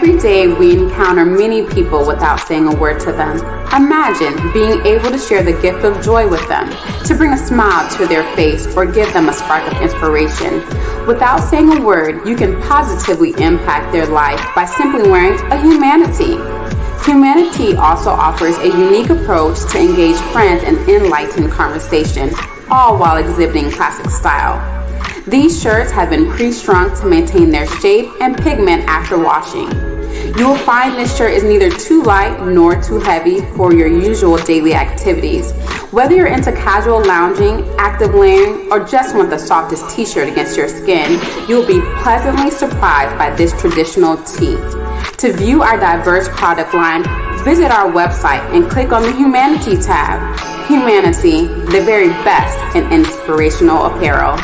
Every day we encounter many people without saying a word to them. Imagine being able to share the gift of joy with them, to bring a smile to their face or give them a spark of inspiration. Without saying a word, you can positively impact their life by simply wearing a humanity. Humanity also offers a unique approach to engage friends in enlightened conversation, all while exhibiting classic style. These shirts have been pre-shrunk to maintain their shape and pigment after washing. You will find this shirt is neither too light nor too heavy for your usual daily activities. Whether you're into casual lounging, active layering, or just want the softest t-shirt against your skin, you'll be pleasantly surprised by this traditional tee. To view our diverse product line, visit our website and click on the Humanity tab. Humanity, the very best in inspirational apparel.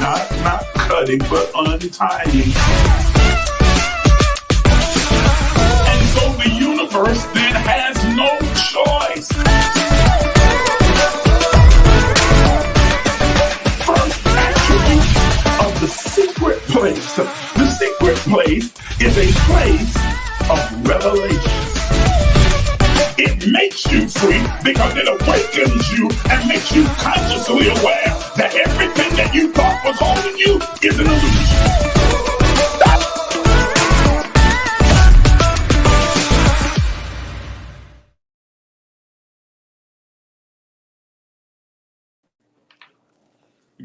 Not cutting, but untying. And so the universe then has no choice. First attribute of the secret place. The secret place is a place of revelation. It makes you free because it awakens you and makes you consciously aware that everything that you thought was holding you is an illusion.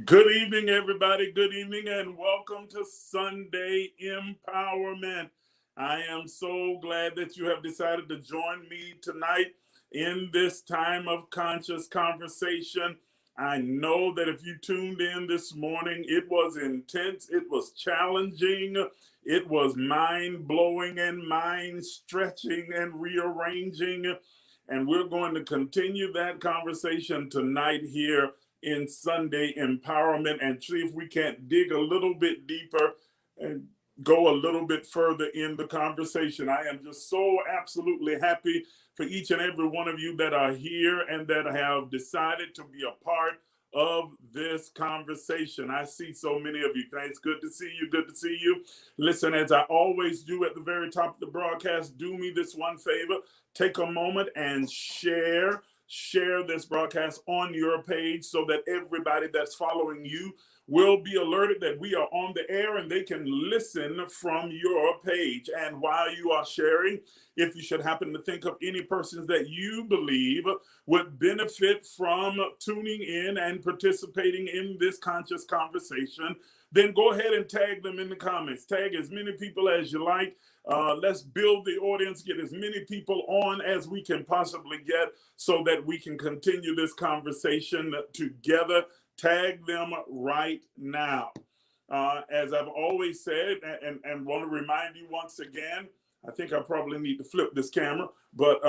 Good evening, everybody. Good evening and welcome to Sunday Empowerment. I am so glad that you have decided to join me tonight in this time of conscious conversation. I know that if you tuned in this morning, it was intense, it was challenging, it was mind-blowing and mind-stretching and rearranging. And we're going to continue that conversation tonight here in Sunday Empowerment and see if we can't dig a little bit deeper and go a little bit further in the conversation. I am just so absolutely happy for each and every one of you that are here and that have decided to be a part of this conversation. I see so many of you. It's good to see you. Good to see you. Listen, as I always do at the very top of the broadcast, do me this one favor. Take a moment and share this broadcast on your page so that everybody that's following you will be alerted that we are on the air and they can listen from your page. And while you are sharing, if you should happen to think of any persons that you believe would benefit from tuning in and participating in this conscious conversation, then go ahead and tag them in the comments. Tag as many people as you like. Let's build the audience, get as many people on as we can possibly get so that we can continue this conversation together. Tag them right now. As I've always said, and want to remind you once again, I think I probably need to flip this camera, but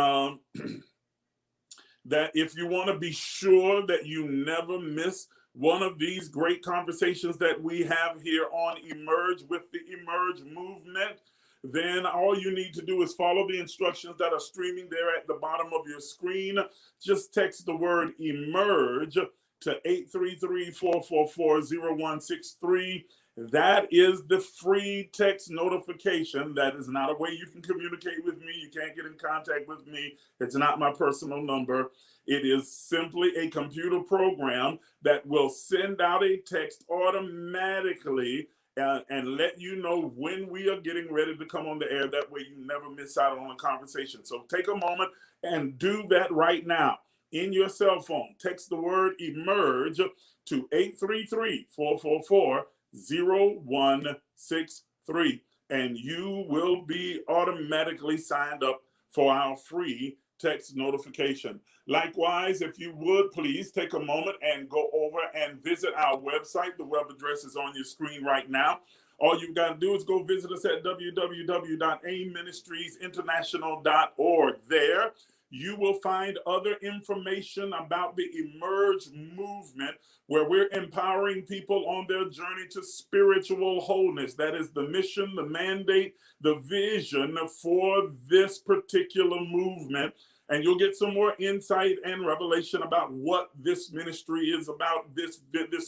that if you want to be sure that you never miss one of these great conversations that we have here on Emerge with the Emerge movement, then all you need to do is follow the instructions that are streaming there at the bottom of your screen. Just text the word Emerge to 833-444-0163. That is the free text notification. That is not a way you can communicate with me. You can't get in contact with me. It's not my personal number. It is simply a computer program that will send out a text automatically and let you know when we are getting ready to come on the air. That way you never miss out on a conversation. So take a moment and do that right now. In your cell phone, text the word Emerge to 833-444-0163, and you will be automatically signed up for our free text notification. Likewise, if you would, please take a moment and go over and visit our website. The web address is on your screen right now. All you've got to do is go visit us at www.aimministriesinternational.org. There, you will find other information about the Emerge movement, where we're empowering people on their journey to spiritual wholeness. That is the mission, the mandate, the vision for this particular movement. And you'll get some more insight and revelation about what this ministry is about, this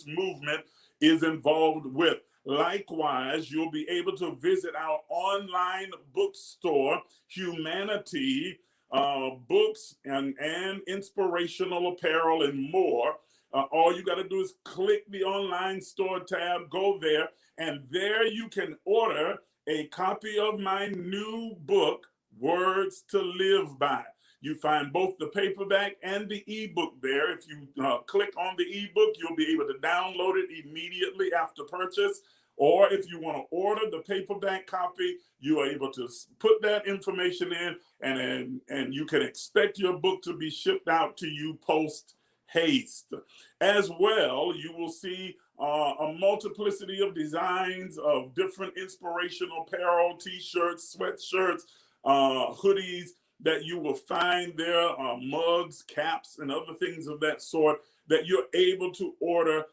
movement is involved with. Likewise, you'll be able to visit our online bookstore, Humanity Books and Inspirational Apparel and more. All you got to do is click the online store tab, go there, and there you can order a copy of my new book, Words to Live By. You find both the paperback and the ebook there. If you click on the ebook, you'll be able to download it immediately after purchase. Or if you want to order the paperback copy, you are able to put that information in, and you can expect your book to be shipped out to you post haste. As well, you will see a multiplicity of designs of different inspirational apparel, t-shirts, sweatshirts, hoodies that you will find there, mugs, caps, and other things of that sort, that you're able to order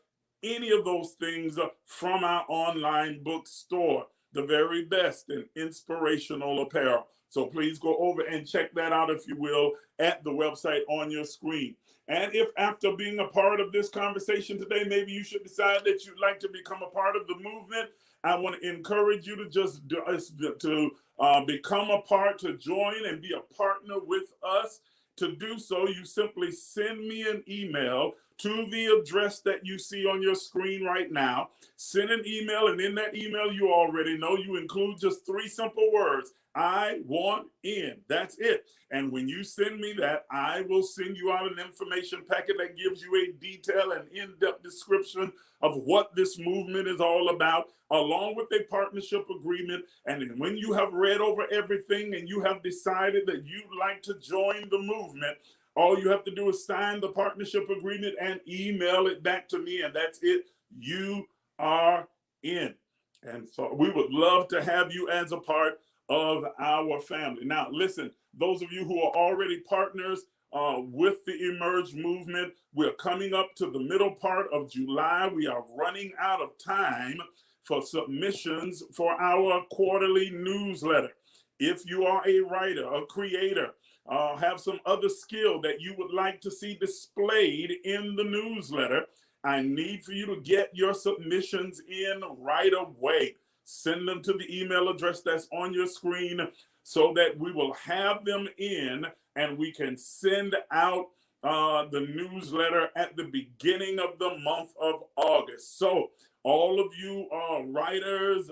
any of those things from our online bookstore, the very best in inspirational apparel. So please go over and check that out, if you will, at the website on your screen. And if after being a part of this conversation today, maybe you should decide that you'd like to become a part of the movement, I want to encourage you to just become a part, to join and be a partner with us. To do so, you simply send me an email to the address that you see on your screen right now. Send an email, and in that email, you already know, you include just 3 simple words: I want in. That's it. And when you send me that, I will send you out an information packet that gives you a detailed and in-depth description of what this movement is all about, along with a partnership agreement. And then when you have read over everything and you have decided that you'd like to join the movement, all you have to do is sign the partnership agreement and email it back to me, and that's it. You are in. And so we would love to have you as a part of our family. Now, listen, those of you who are already partners with the Emerge movement, we're coming up to the middle part of July. We are running out of time for submissions for our quarterly newsletter. If you are a writer, a creator, have some other skill that you would like to see displayed in the newsletter, I need for you to get your submissions in right away. Send them to the email address that's on your screen so that we will have them in and we can send out the newsletter at the beginning of the month of August. So all of you writers,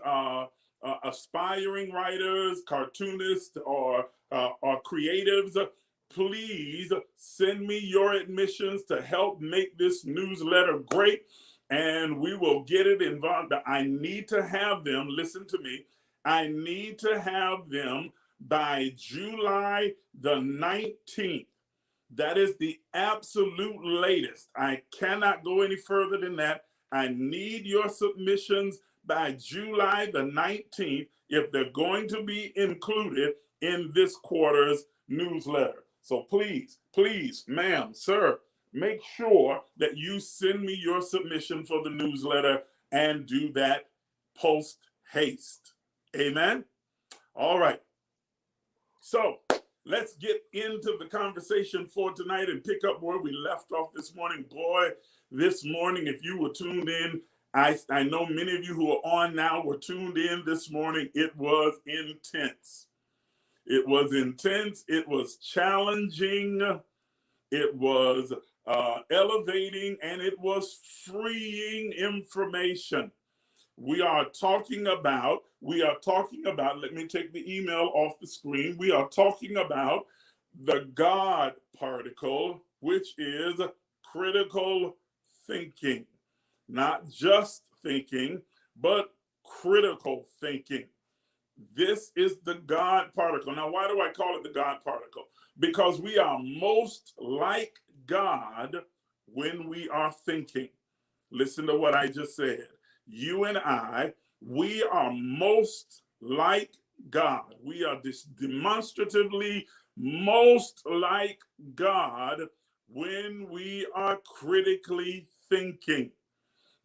aspiring writers, cartoonists, or creatives, please send me your admissions to help make this newsletter great, and we will get it involved. I need to have them, listen to me, I need to have them by July the 19th. That is the absolute latest. I cannot go any further than that. I need your submissions by July the 19th if they're going to be included in this quarter's newsletter. So please, ma'am, sir, make sure that you send me your submission for the newsletter, and do that post haste. Amen? All right. So let's get into the conversation for tonight and pick up where we left off this morning. Boy, this morning, if you were tuned in, I know many of you who are on now were tuned in this morning. It was intense. It was intense. It was challenging. It was elevating, and it was freeing information. We are talking about, let me take the email off the screen. We are talking about the God particle, which is critical thinking. Not just thinking, but critical thinking. This is the God particle. Now, why do I call it the God particle? Because we are most like God when we are thinking. Listen to what I just said. You and I, we are most like God. We are demonstratively most like God when we are critically thinking.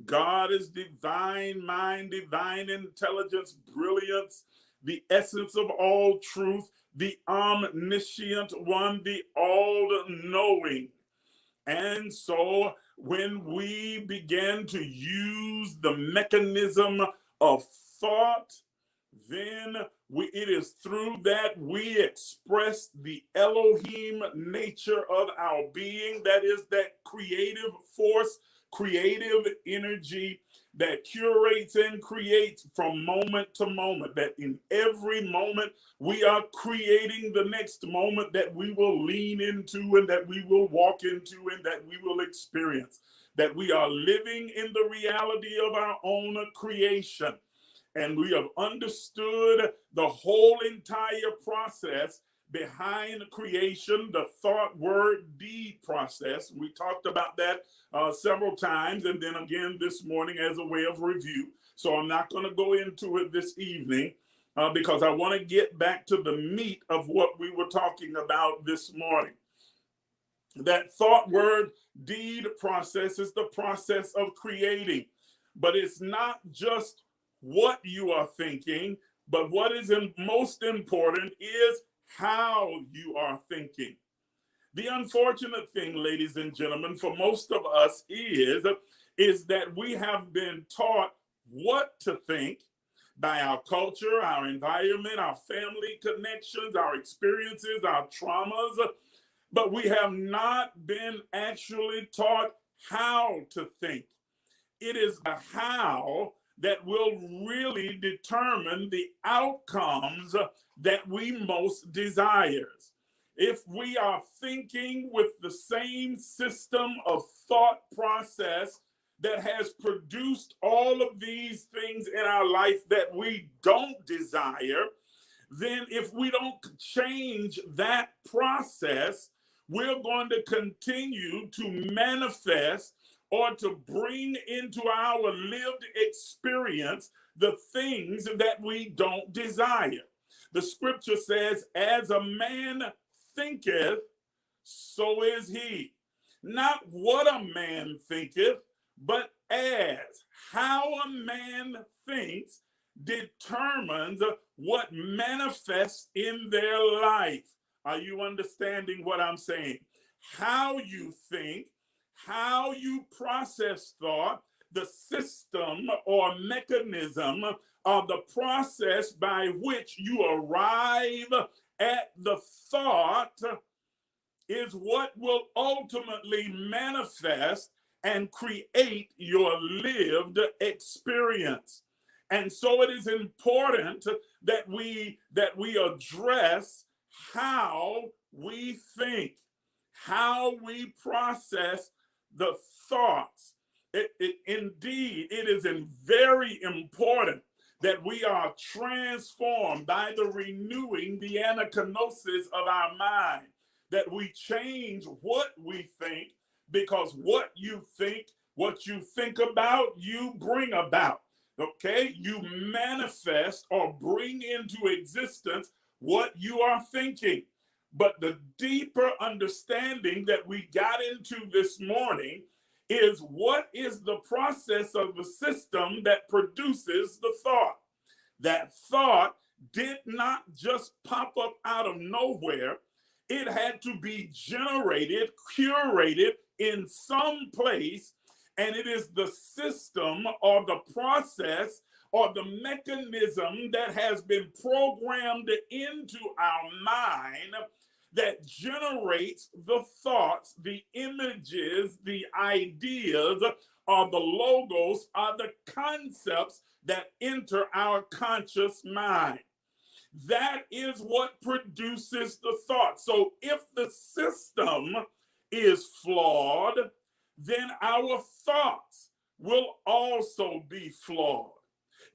God is divine mind, divine intelligence, brilliance, the essence of all truth, the omniscient one, the all-knowing. And so when we begin to use the mechanism of thought, then it is through that we express the Elohim nature of our being. That is that creative force, creative energy that curates and creates from moment to moment. That in every moment we are creating the next moment that we will lean into and that we will walk into and that we will experience. That we are living in the reality of our own creation. And we have understood the whole entire process behind creation, the thought, word, deed process. We talked about that several times, and then again this morning as a way of review. So I'm not going to go into it this evening because I want to get back to the meat of what we were talking about this morning. That thought, word, deed process is the process of creating, but it's not just what you are thinking, but what is most important is how you are thinking. The unfortunate thing, ladies and gentlemen, for most of us is that we have been taught what to think by our culture, our environment, our family connections, our experiences, our traumas, but we have not been actually taught how to think. It is the how that will really determine the outcomes that we most desire. If we are thinking with the same system of thought process that has produced all of these things in our life that we don't desire, then if we don't change that process, we're going to continue to manifest or to bring into our lived experience the things that we don't desire. The scripture says, as a man thinketh, so is he. Not what a man thinketh, but as. How a man thinks determines what manifests in their life. Are you understanding what I'm saying? How you think, how you process thought, the system or mechanism of the process by which you arrive at the thought is what will ultimately manifest and create your lived experience. And so it is important that we address how we think, how we process the thoughts. Indeed, it is very important that we are transformed by the renewing, the anakinosis of our mind, that we change what we think, because what you think about, you bring about. Okay, you manifest or bring into existence what you are thinking. But the deeper understanding that we got into this morning is what is the process of the system that produces the thought. That thought did not just pop up out of nowhere. It had to be generated, curated in some place, and it is the system or the process or the mechanism that has been programmed into our mind that generates the thoughts, the images, the ideas, or the logos, or the concepts that enter our conscious mind. That is what produces the thought. So if the system is flawed, then our thoughts will also be flawed.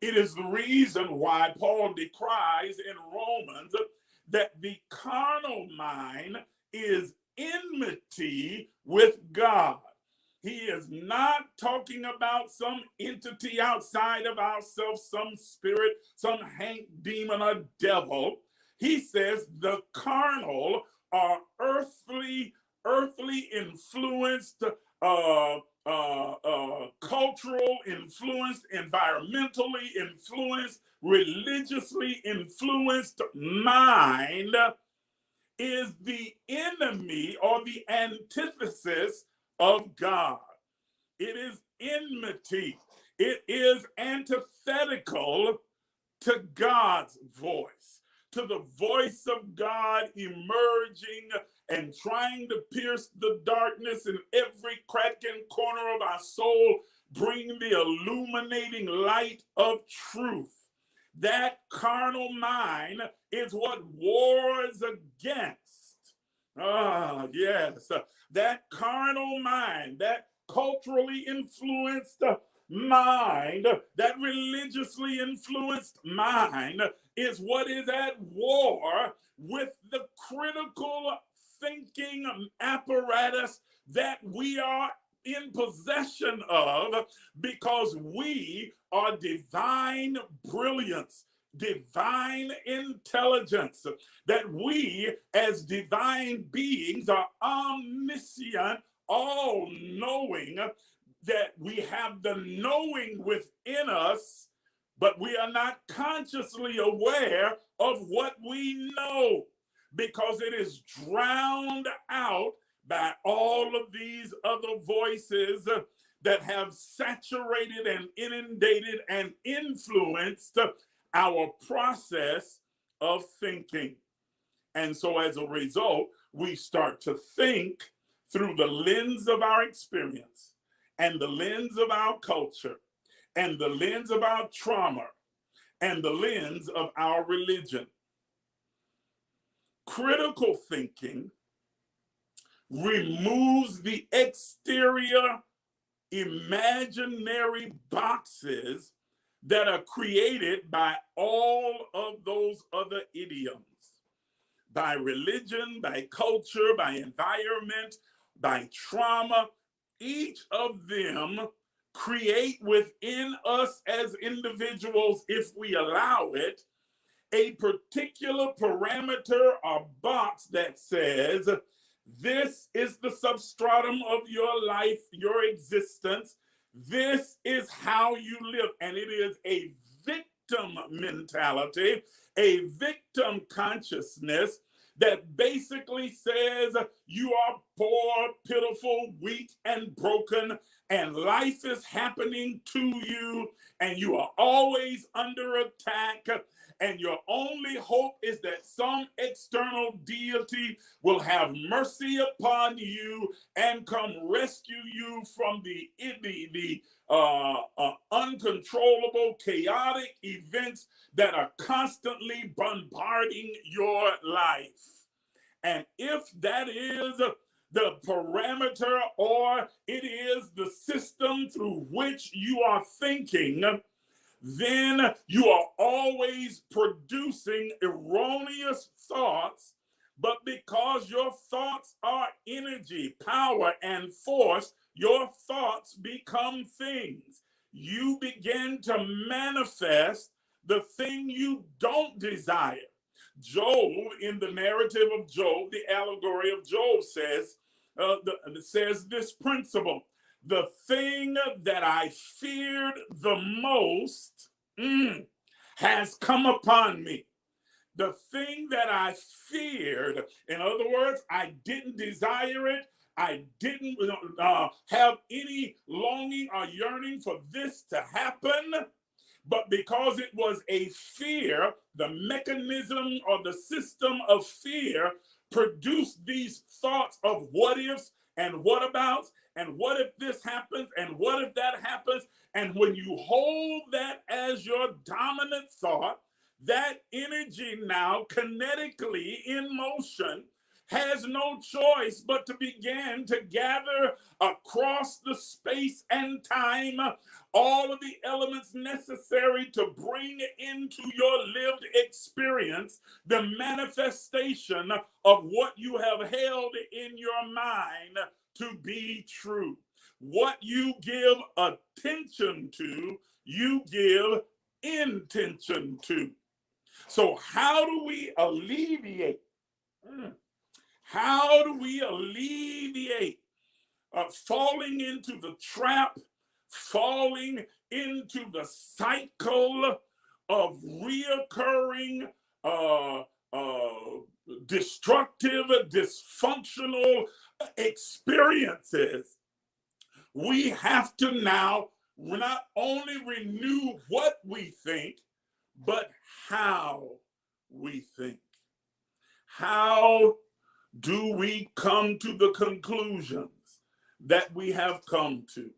It is the reason why Paul decries in Romans that the carnal mind is enmity with God. He is not talking about some entity outside of ourselves, some spirit, some Hank demon or devil. he says the carnal are earthly influenced, cultural influenced, environmentally influenced, religiously influenced mind is the enemy or the antithesis of God. It is enmity. It is antithetical to God's voice, to the voice of God emerging and trying to pierce the darkness in every crack and corner of our soul, bring the illuminating light of truth. That carnal mind is what wars against. Yes, that carnal mind, that culturally influenced mind, that religiously influenced mind is what is at war with the critical thinking apparatus that we are in possession of, because we are divine brilliance, divine intelligence, that we as divine beings are omniscient, all-knowing, that we have the knowing within us, but we are not consciously aware of what we know, because it is drowned out by all of these other voices that have saturated and inundated and influenced our process of thinking. And so as a result, we start to think through the lens of our experience and the lens of our culture and the lens of our trauma and the lens of our religion. Critical thinking removes the exterior imaginary boxes that are created by all of those other idioms, by religion, by culture, by environment, by trauma. Each of them create within us as individuals, if we allow it, a particular parameter or box that says, this is the substratum of your life, your existence. This is how you live. And it is a victim mentality, a victim consciousness that basically says you are poor, pitiful, weak, and broken, and life is happening to you, and you are always under attack, and your only hope is that some external deity will have mercy upon you and come rescue you from the uncontrollable, chaotic events that are constantly bombarding your life. And if that is the parameter, or it is the system through which you are thinking, then you are always producing erroneous thoughts. But because your thoughts are energy, power, and force, your thoughts become things. You begin to manifest the thing you don't desire. Job, in the narrative of Job, the allegory of Job says this principle: the thing that I feared the most has come upon me. The thing that I feared, in other words, I didn't desire it. I didn't have any longing or yearning for this to happen. But because it was a fear, the mechanism or the system of fear produced these thoughts of what ifs and what abouts, and what if this happens, and what if that happens. And when you hold that as your dominant thought, that energy now kinetically in motion has no choice but to begin to gather across the space and time all of the elements necessary to bring into your lived experience the manifestation of what you have held in your mind to be true. What you give attention to, you give intention to. So how do we alleviate? How do we alleviate falling into the trap, falling into the cycle of reoccurring, destructive, dysfunctional experiences? We have to now not only renew what we think, but how we think. How do we come to the conclusions that we have come to?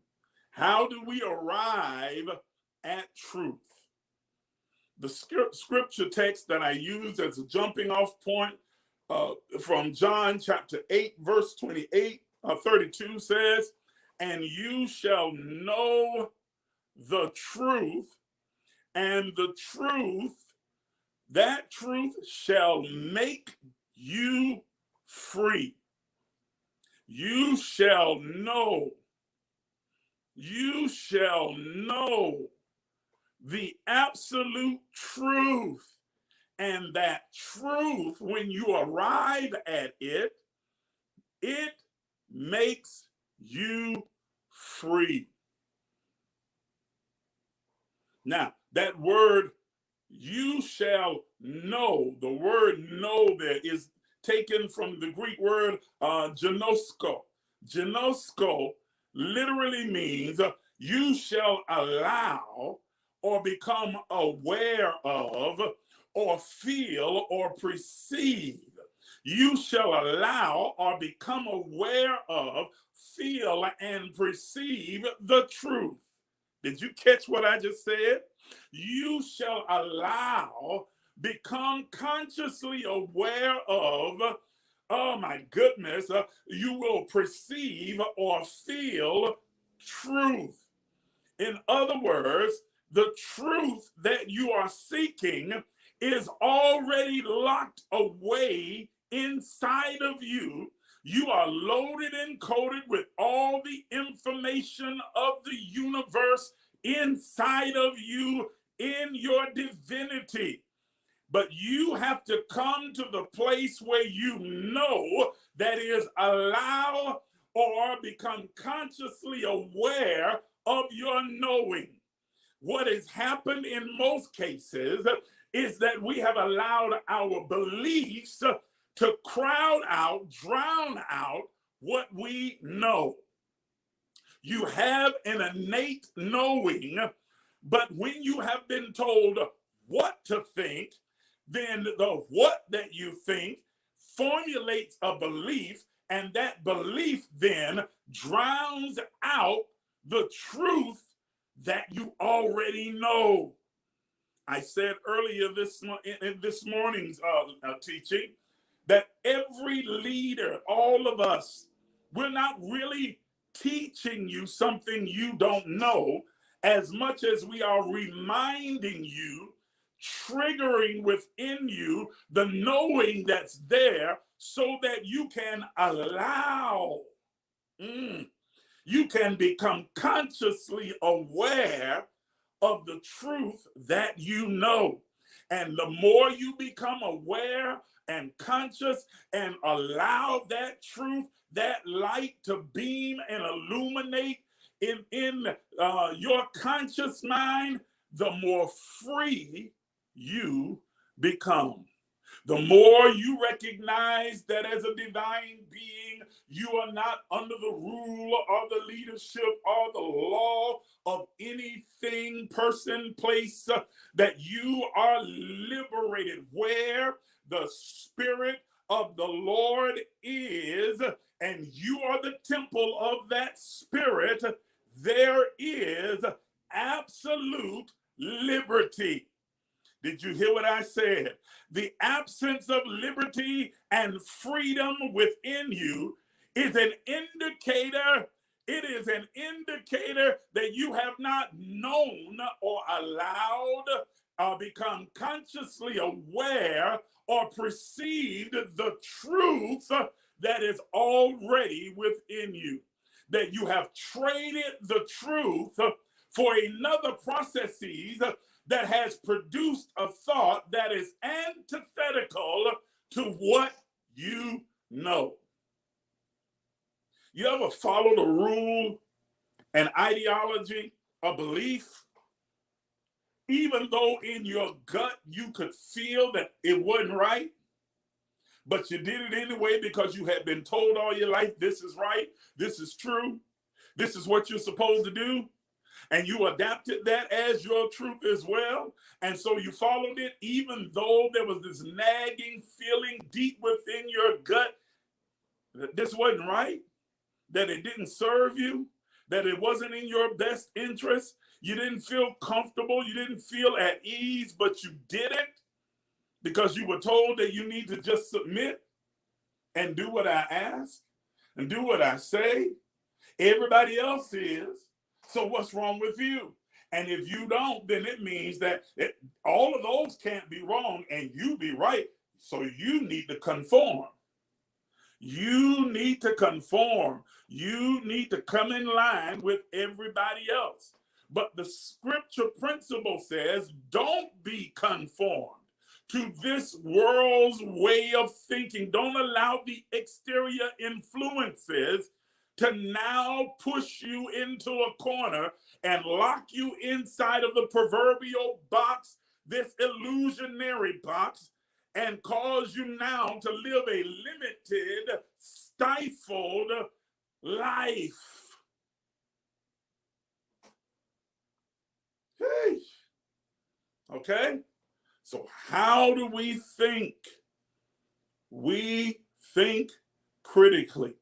How do we arrive at truth? The scripture text that I use as a jumping off point from John chapter 8, verse 32 says, "And you shall know the truth, and the truth, that truth shall make you free." You shall know the absolute truth. And that truth, when you arrive at it, it makes you free. Now, that word, you shall know, the word know there is taken from the Greek word genosko. Genosko literally means you shall allow or become aware of or feel or perceive. You shall allow or become aware of, feel, and perceive the truth. Did you catch what I just said? You shall allow, become consciously aware of, oh my goodness, you will perceive or feel truth. In other words, the truth that you are seeking is already locked away inside of you. You are loaded and coated with all the information of the universe inside of you in your divinity. But you have to come to the place where you know, that is, allow or become consciously aware of your knowing. What has happened in most cases is that we have allowed our beliefs to crowd out, drown out what we know. You have an innate knowing, but when you have been told what to think, then the what that you think formulates a belief, and that belief then drowns out the truth that you already know. I said earlier in this morning's teaching that every leader, all of us, we're not really teaching you something you don't know as much as we are reminding you, triggering within you the knowing that's there so that you can allow, you can become consciously aware of the truth that you know. And the more you become aware and conscious and allow that truth, that light to beam and illuminate in your conscious mind, the more free you become. The more you recognize that as a divine being, you are not under the rule or the leadership or the law of anything, person, place, that you are liberated. Where the Spirit of the Lord is, and you are the temple of that Spirit, there is absolute liberty. Did you hear what I said? The absence of liberty and freedom within you is an indicator. It is an indicator that you have not known or allowed or become consciously aware or perceived the truth that is already within you. That you have traded the truth for another processes that has produced a thought that is antithetical to what you know. You ever followed a rule, an ideology, a belief, even though in your gut you could feel that it wasn't right, but you did it anyway because you had been told all your life, this is right, this is true, this is what you're supposed to do, and you adapted that as your truth as well, and so you followed it even though there was this nagging feeling deep within your gut that this wasn't right, that it didn't serve you, that it wasn't in your best interest. You didn't feel comfortable, you didn't feel at ease, but you did it because you were told that you need to just submit and do what I ask and do what I say. Everybody else is, so what's wrong with you? And if you don't, then it means that all of those can't be wrong and you be right, so you need to conform. You need to conform. You need to come in line with everybody else. But the scripture principle says, don't be conformed to this world's way of thinking. Don't allow the exterior influences to now push you into a corner and lock you inside of the proverbial box, this illusionary box, and cause you now to live a limited, stifled life. Hey. Okay? So how do we think? We think critically.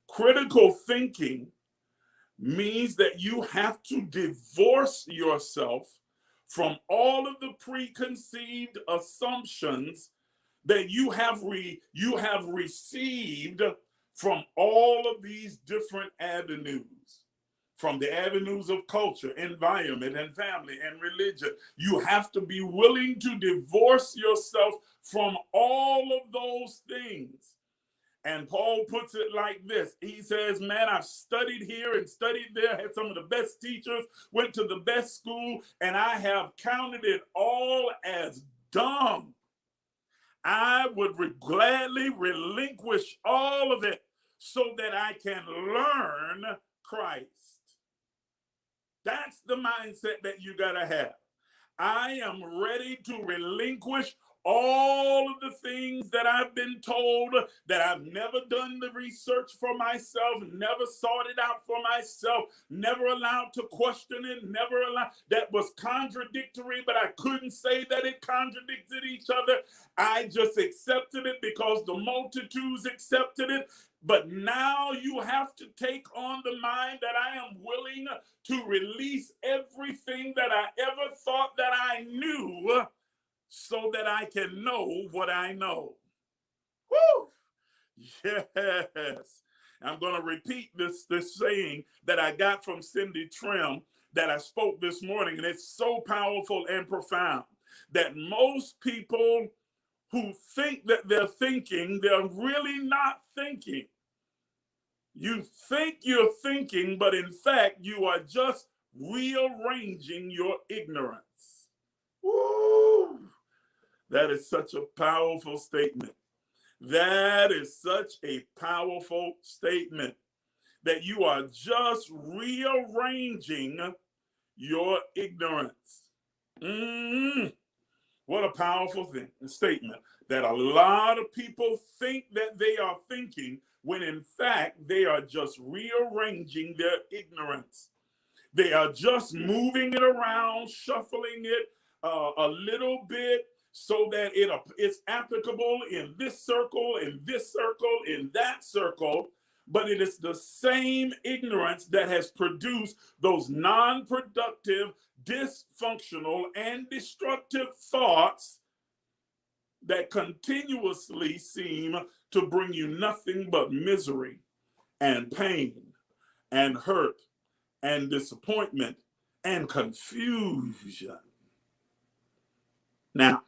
Critical thinking means that you have to divorce yourself from all of the preconceived assumptions that you have received from all of these different avenues, from the avenues of culture, environment, and family, and religion. You have to be willing to divorce yourself from all of those things. And Paul puts it like this. He says, man, I've studied here and studied there, had some of the best teachers, went to the best school, and I have counted it all as dung. I would gladly relinquish all of it so that I can learn Christ. That's the mindset that you gotta have. I am ready to relinquish all of the things that I've been told, that I've never done the research for myself, never sought it out for myself, never allowed to question it, never allowed, that was contradictory, but I couldn't say that it contradicted each other. I just accepted it because the multitudes accepted it. But now you have to take on the mind that I am willing to release everything that I ever thought that I knew, so that I can know what I know. Woo! Yes. I'm going to repeat this saying that I got from Cindy Trim that I spoke this morning, and it's so powerful and profound that most people who think that they're thinking, they're really not thinking. You think you're thinking, but in fact, you are just rearranging your ignorance. Woo! That is such a powerful statement. That is such a powerful statement, that you are just rearranging your ignorance. What a powerful thing, a statement, that a lot of people think that they are thinking when in fact they are just rearranging their ignorance. They are just moving it around, shuffling it a little bit, so that it's applicable in this circle, in this circle, in that circle, but it is the same ignorance that has produced those non-productive, dysfunctional, and destructive thoughts that continuously seem to bring you nothing but misery and pain and hurt and disappointment and confusion. Now,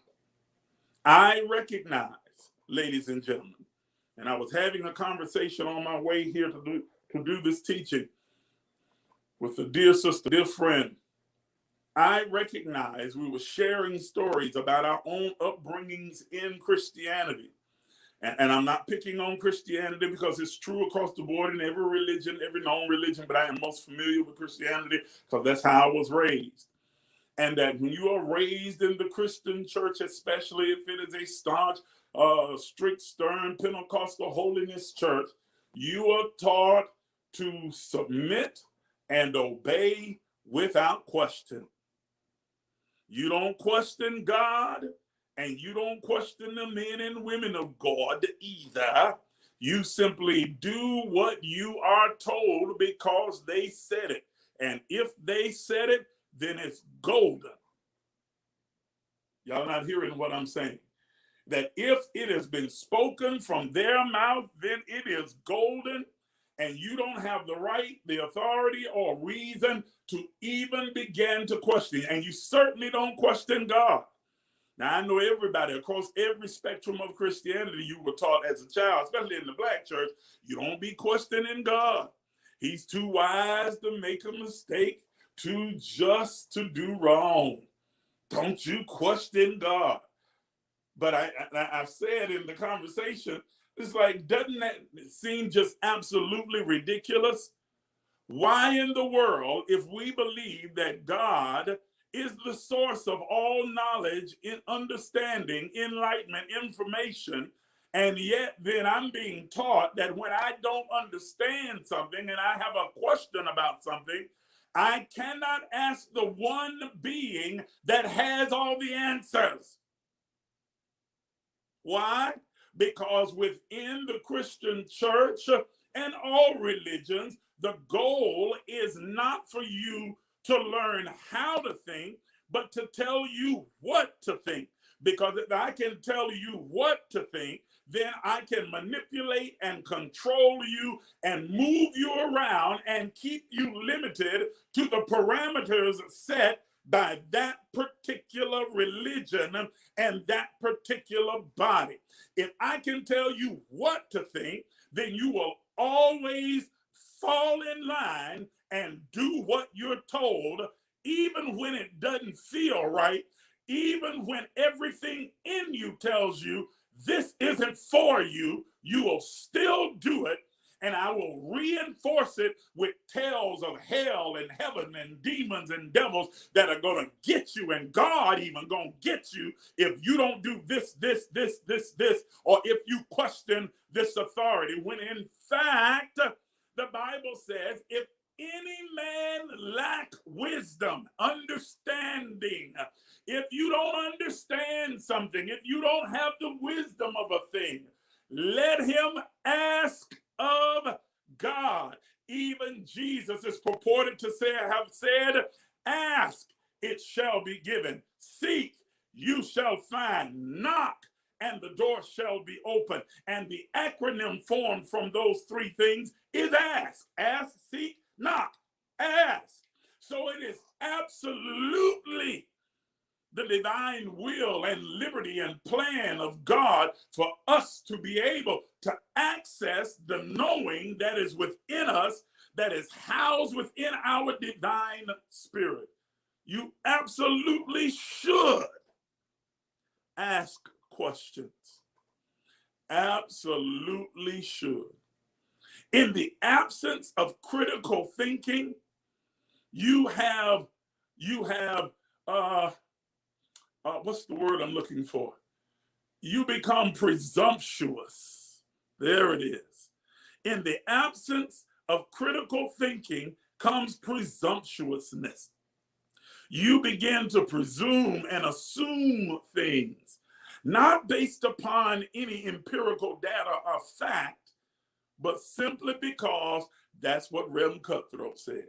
I recognize, ladies and gentlemen, and I was having a conversation on my way here to do this teaching with a dear sister, dear friend, I recognize we were sharing stories about our own upbringings in Christianity. And I'm not picking on Christianity because it's true across the board in every religion, every known religion, but I am most familiar with Christianity because that's how I was raised. And that when you are raised in the Christian church, especially if it is a staunch, strict, stern Pentecostal holiness church, you are taught to submit and obey without question. You don't question God, and you don't question the men and women of God either. You simply do what you are told because they said it. And if they said it, then it's golden. Y'all not hearing what I'm saying? That if it has been spoken from their mouth, then it is golden, and you don't have the right, the authority, or reason to even begin to question. And you certainly don't question God. Now, I know everybody across every spectrum of Christianity, you were taught as a child, especially in the black church, you don't be questioning God. He's too wise to make a mistake, too just to do wrong. Don't you question God. But I said in the conversation, it's like, doesn't that seem just absolutely ridiculous? Why in the world, if we believe that God is the source of all knowledge, in understanding, enlightenment, information, and yet then I'm being taught that when I don't understand something and I have a question about something, I cannot ask the one being that has all the answers. Why? Because within the Christian church and all religions, the goal is not for you to learn how to think, but to tell you what to think. Because if I can tell you what to think, then I can manipulate and control you and move you around and keep you limited to the parameters set by that particular religion and that particular body. If I can tell you what to think, then you will always fall in line and do what you're told, even when it doesn't feel right, even when everything in you tells you this isn't for you, you will still do it. And I will reinforce it with tales of hell and heaven and demons and devils that are going to get you, and God even going to get you if you don't do this, or if you question this authority. When in fact, the Bible says, if any man lack wisdom, understanding, if you don't understand something, if you don't have the wisdom of a thing, let him ask of God. Even Jesus is purported to have said, ask, it shall be given. Seek, you shall find. Knock, and the door shall be open. And the acronym formed from those three things is ask. Ask, seek, knock, ask. So it is absolutely the divine will and liberty and plan of God for us to be able to access the knowing that is within us, that is housed within our divine spirit. You absolutely should ask questions. Absolutely should. In the absence of critical thinking, you have what's the word I'm looking for? You become presumptuous. There it is. In the absence of critical thinking comes presumptuousness. You begin to presume and assume things, not based upon any empirical data or fact, but simply because that's what Reverend Cutthroat said.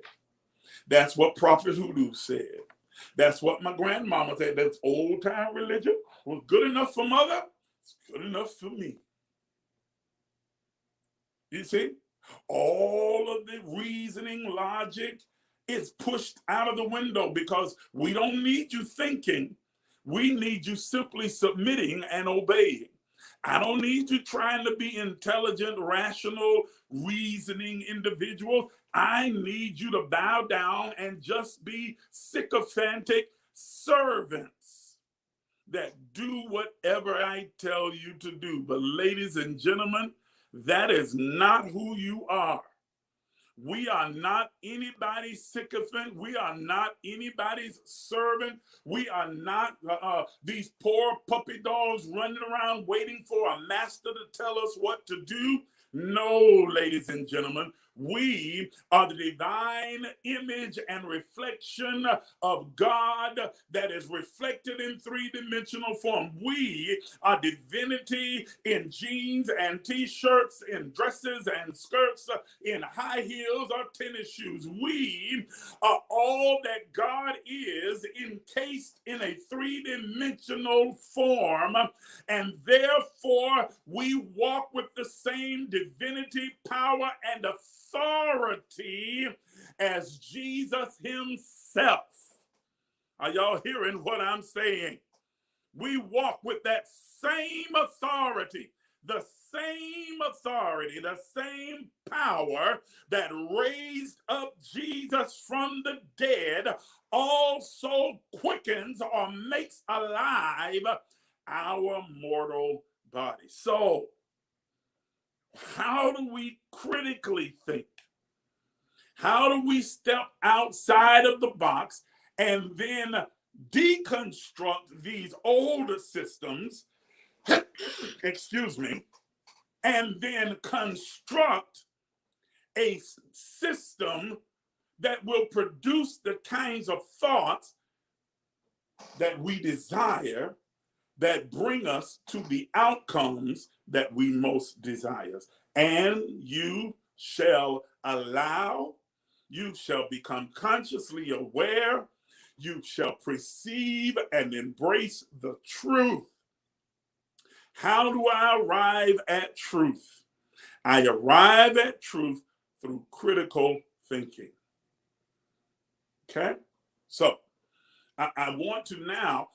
That's what Prophet Hoodoo said. That's what my grandmama said. That's old time religion. Was good enough for mother, it's good enough for me. You see? All of the reasoning, logic is pushed out of the window because we don't need you thinking. We need you simply submitting and obeying. I don't need you trying to be intelligent, rational, reasoning individuals. I need you to bow down and just be sycophantic servants that do whatever I tell you to do. But ladies and gentlemen, that is not who you are. We are not anybody's sycophant. We are not anybody's servant. We are not these poor puppy dogs running around waiting for a master to tell us what to do. No, ladies and gentlemen, we are the divine image and reflection of God that is reflected in three-dimensional form. We are divinity in jeans and t-shirts, in dresses and skirts, in high heels or tennis shoes. We are all that God is, encased in a three-dimensional form, and therefore we walk with the same divinity, power, and authority as Jesus himself. Are y'all hearing what I'm saying? We walk with that same authority, the same power that raised up Jesus from the dead also quickens or makes alive our mortal body. So, how do we critically think? How do we step outside of the box and then deconstruct these older systems, excuse me, and then construct a system that will produce the kinds of thoughts that we desire, that bring us to the outcomes that we most desire? And you shall allow, you shall become consciously aware, you shall perceive and embrace the truth. How do I arrive at truth? I arrive at truth through critical thinking. Okay? So, I want to now,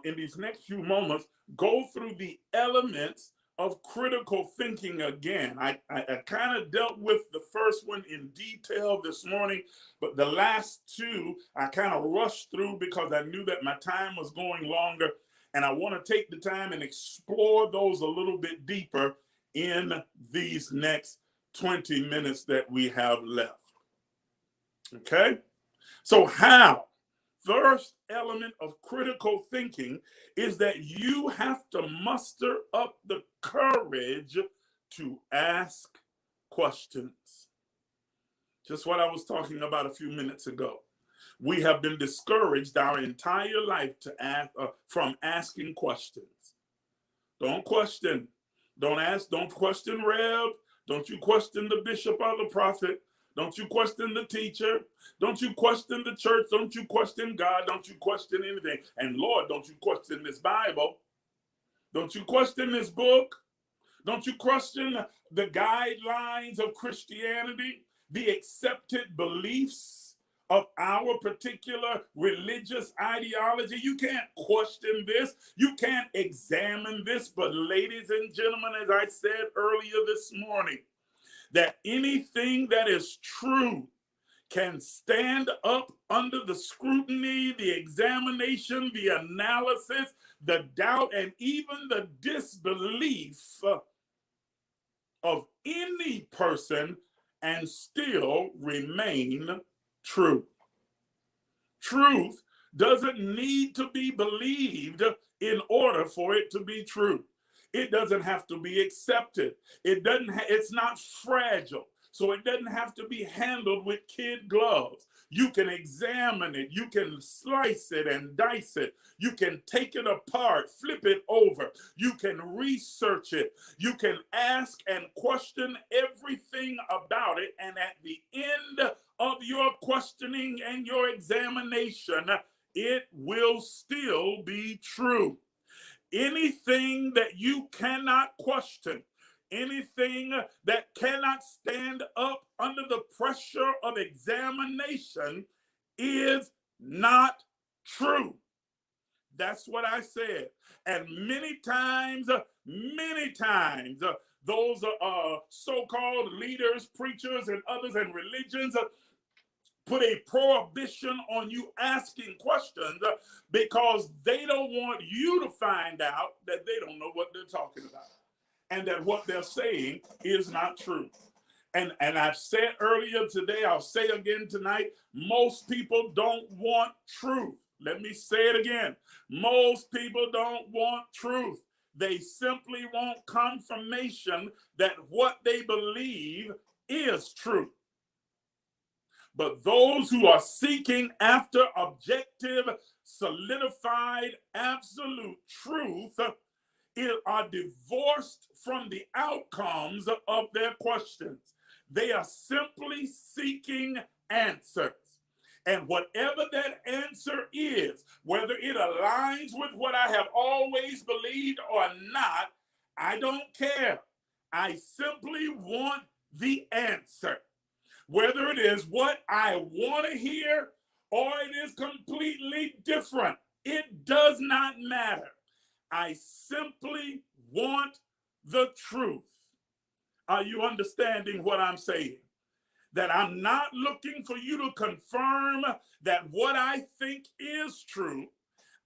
in these next few moments, go through the elements of critical thinking again. I kind of dealt with the first one in detail this morning, but the last two I kind of rushed through because I knew that my time was going longer, and I want to take the time and explore those a little bit deeper in these next 20 minutes that we have left. Okay? So how? First element of critical thinking is that you have to muster up the courage to ask questions. Just what I was talking about a few minutes ago. We have been discouraged our entire life from asking questions. Don't question. Don't ask. Don't question Rev. Don't you question the bishop or the prophet. Don't you question the teacher. Don't you question the church. Don't you question God. Don't you question anything. And Lord, don't you question this Bible. Don't you question this book. Don't you question the guidelines of Christianity, the accepted beliefs of our particular religious ideology. You can't question this. You can't examine this. But ladies and gentlemen, as I said earlier this morning, that anything that is true can stand up under the scrutiny, the examination, the analysis, the doubt, and even the disbelief of any person and still remain true. Truth doesn't need to be believed in order for it to be true. It doesn't have to be accepted. It's not fragile. So it doesn't have to be handled with kid gloves. You can examine it. You can slice it and dice it. You can take it apart, flip it over. You can research it. You can ask and question everything about it. And at the end of your questioning and your examination, it will still be true. Anything that you cannot question, anything that cannot stand up under the pressure of examination is not true. That's what I said. And many times, those so-called leaders, preachers, and others in religions put a prohibition on you asking questions because they don't want you to find out that they don't know what they're talking about and that what they're saying is not true. And I've said earlier today, I'll say again tonight, most people don't want truth. Let me say it again. Most people don't want truth. They simply want confirmation that what they believe is true. But those who are seeking after objective, solidified, absolute truth are divorced from the outcomes of their questions. They are simply seeking answers. And whatever that answer is, whether it aligns with what I have always believed or not, I don't care. I simply want the answer. Whether it is what I want to hear or it is completely different, it does not matter. I simply want the truth. Are you understanding what I'm saying? That I'm not looking for you to confirm that what I think is true.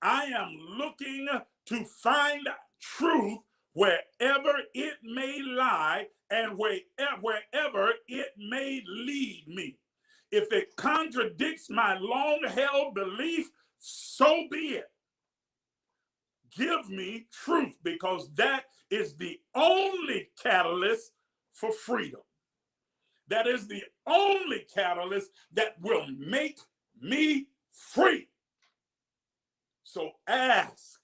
I am looking to find truth wherever it may lie and wherever it may lead me. If it contradicts my long-held belief, so be it. Give me truth, because that is the only catalyst for freedom. That is the only catalyst that will make me free. So ask,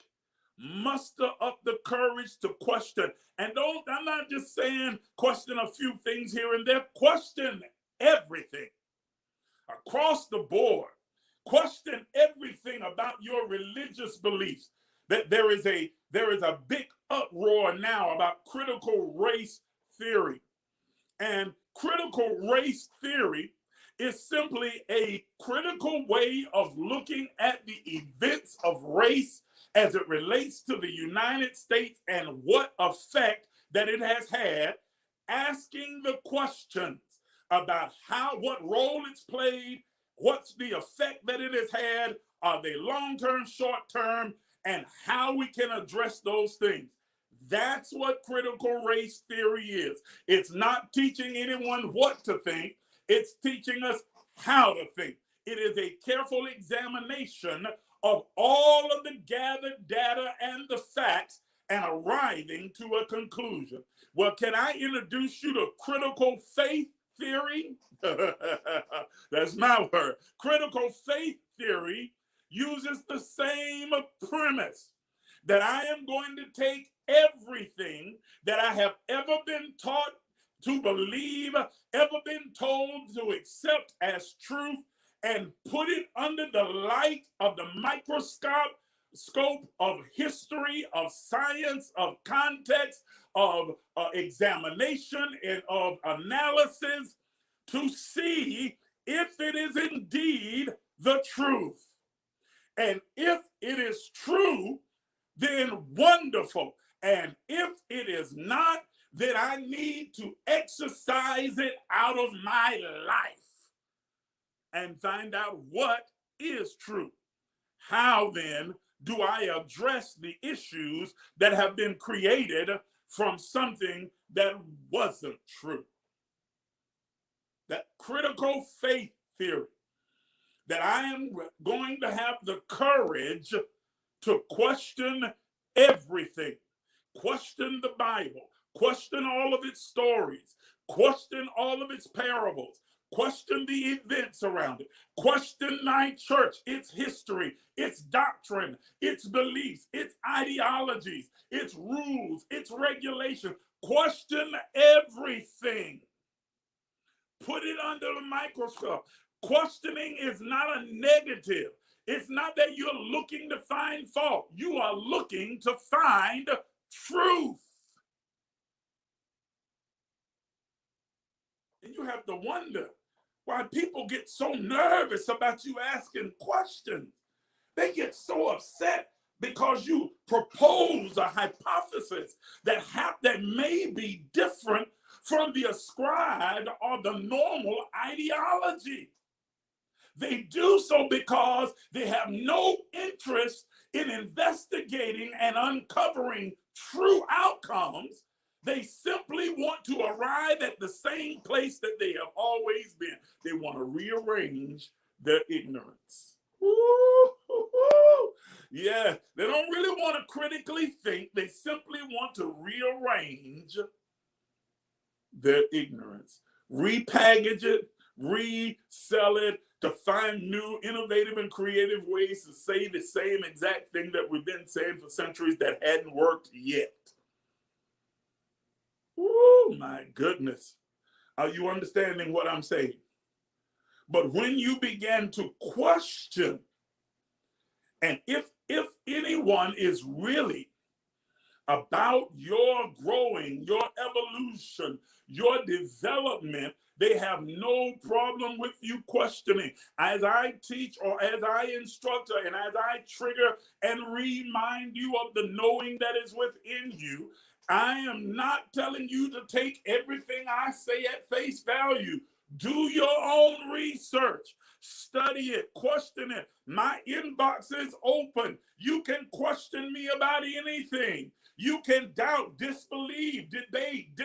muster up the courage to question. And I'm not just saying question a few things here and there, question everything across the board. Question everything about your religious beliefs. That there is a big uproar now about critical race theory. And critical race theory is simply a critical way of looking at the events of race as it relates to the United States and what effect that it has had, asking the questions about what role it's played, what's the effect that it has had, are they long-term, short-term, and how we can address those things. That's what critical race theory is. It's not teaching anyone what to think. It's teaching us how to think. It is a careful examination of all of the gathered data and the facts and arriving to a conclusion. Well, can I introduce you to critical faith theory? That's my word. Critical faith theory uses the same premise, that I am going to take everything that I have ever been taught to believe, ever been told to accept as truth, and put it under the light of the microscope of history, of science, of context, of examination, and of analysis to see if it is indeed the truth. And if it is true, then wonderful. And if it is not, then I need to exercise it out of my life and find out what is true. How then do I address the issues that have been created from something that wasn't true? That critical faith theory, that I am going to have the courage to question everything, question the Bible, question all of its stories, question all of its parables, question the events around it, question my church, its history, its doctrine, its beliefs, its ideologies, its rules, its regulations. Question everything. Put it under the microscope. Questioning is not a negative. It's not that you're looking to find fault. You are looking to find truth. And you have to wonder why people get so nervous about you asking questions. They get so upset because you propose a hypothesis that may be different from the ascribed or the normal ideology. They do so because they have no interest in investigating and uncovering true outcomes. They simply want to arrive at the same place that they have always been. They want to rearrange their ignorance. Woo-hoo-hoo. Yeah, they don't really want to critically think. They simply want to rearrange their ignorance, repackage it, resell it, to find new, innovative, and creative ways to say the same exact thing that we've been saying for centuries that hadn't worked yet. Oh, my goodness. Are you understanding what I'm saying? But when you begin to question, and if anyone is really about your growing, your evolution, your development, they have no problem with you questioning. As I teach or as I instruct and as I trigger and remind you of the knowing that is within you, I am not telling you to take everything I say at face value. Do your own research. Study it, question it. My inbox is open. You can question me about anything. You can doubt, disbelieve, debate,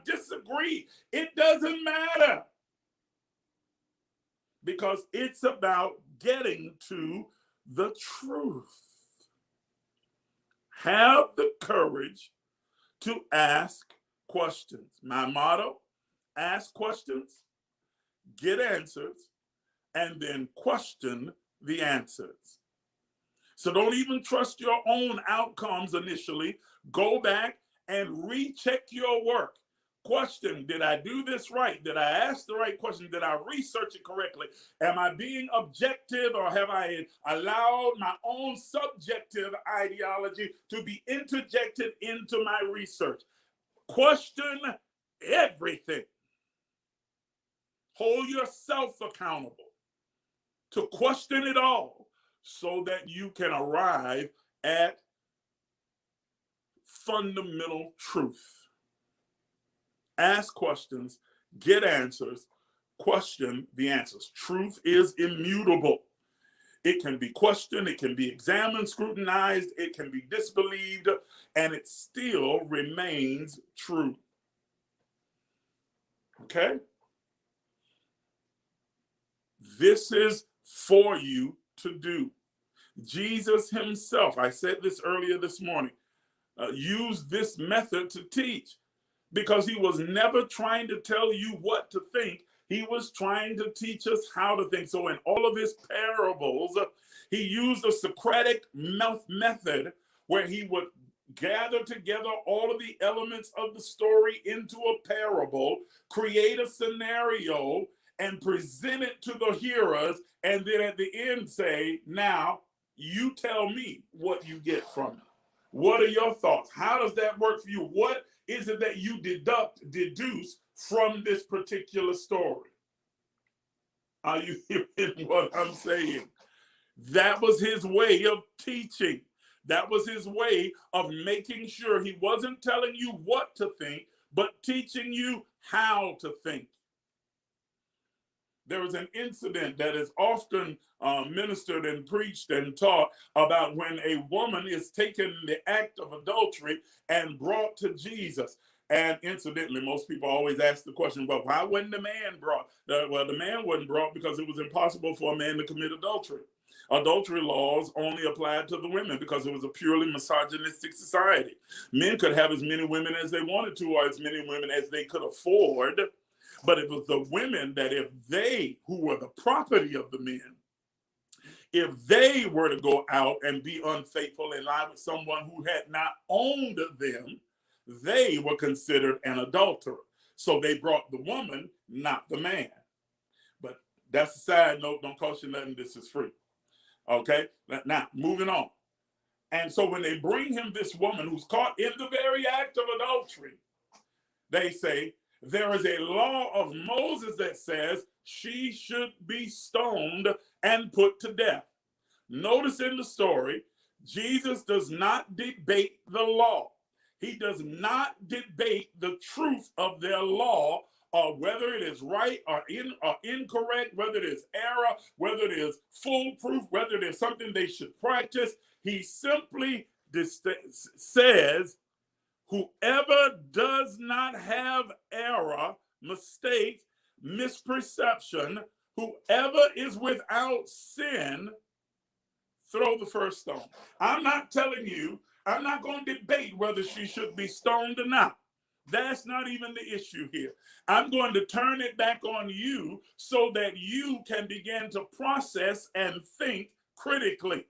disagree. It doesn't matter. Because it's about getting to the truth. Have the courage to ask questions. My motto, ask questions, get answers, and then question the answers. So don't even trust your own outcomes initially. Go back and recheck your work. Question, did I do this right? Did I ask the right question? Did I research it correctly? Am I being objective, or have I allowed my own subjective ideology to be interjected into my research? Question everything. Hold yourself accountable to question it all so that you can arrive at fundamental truth. Ask questions, get answers, question the answers. Truth is immutable. It can be questioned, it can be examined, scrutinized, it can be disbelieved, and it still remains true. Okay? This is for you to do. Jesus himself, I said this earlier this morning, used this method to teach, because he was never trying to tell you what to think. He was trying to teach us how to think. So in all of his parables, he used a Socratic method where he would gather together all of the elements of the story into a parable, create a scenario, and present it to the hearers, and then at the end say, now you tell me what you get from it. What are your thoughts? How does that work for you? What is it that you deduce from this particular story? Are you hearing what I'm saying? That was his way of teaching. That was his way of making sure he wasn't telling you what to think, but teaching you how to think. There was an incident that is often ministered and preached and taught about when a woman is taken in the act of adultery and brought to Jesus. And incidentally, most people always ask the question, well, why wasn't the man brought? Well, the man wasn't brought because it was impossible for a man to commit adultery. Adultery laws only applied to the women because it was a purely misogynistic society. Men could have as many women as they wanted to, or as many women as they could afford. But it was the women that if they, who were the property of the men, if they were to go out and be unfaithful and lie with someone who had not owned them, they were considered an adulterer. So they brought the woman, not the man. But that's a side note. Don't cost you nothing. This is free. Okay? Now, moving on. And so when they bring him this woman who's caught in the very act of adultery, they say, there is a law of Moses that says she should be stoned and put to death. Notice in the story, Jesus does not debate the law. He does not debate the truth of their law, or whether it is right or incorrect, whether it is error, whether it is foolproof, whether it is something they should practice. He simply says, whoever does not have error, mistake, misperception, whoever is without sin, throw the first stone. I'm not telling you, I'm not going to debate whether she should be stoned or not. That's not even the issue here. I'm going to turn it back on you so that you can begin to process and think critically.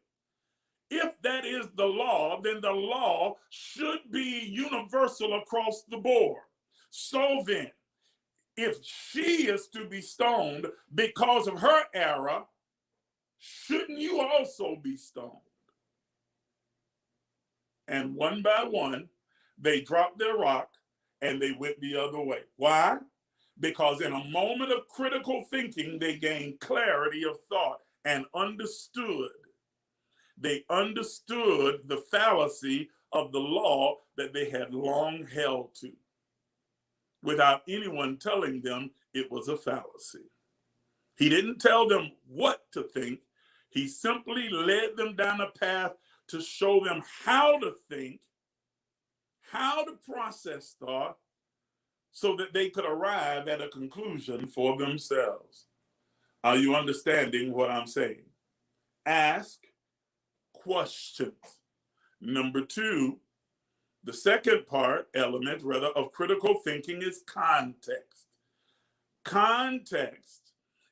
If that is the law, then the law should be universal across the board. So then, if she is to be stoned because of her error, shouldn't you also be stoned? And one by one, they dropped their rock and they went the other way. Why? Because in a moment of critical thinking, they gained clarity of thought and understood. They understood the fallacy of the law that they had long held to, without anyone telling them it was a fallacy. He didn't tell them what to think. He simply led them down a path to show them how to think, how to process thought, so that they could arrive at a conclusion for themselves. Are you understanding what I'm saying? Ask questions. Number two, the second element of critical thinking is context. Context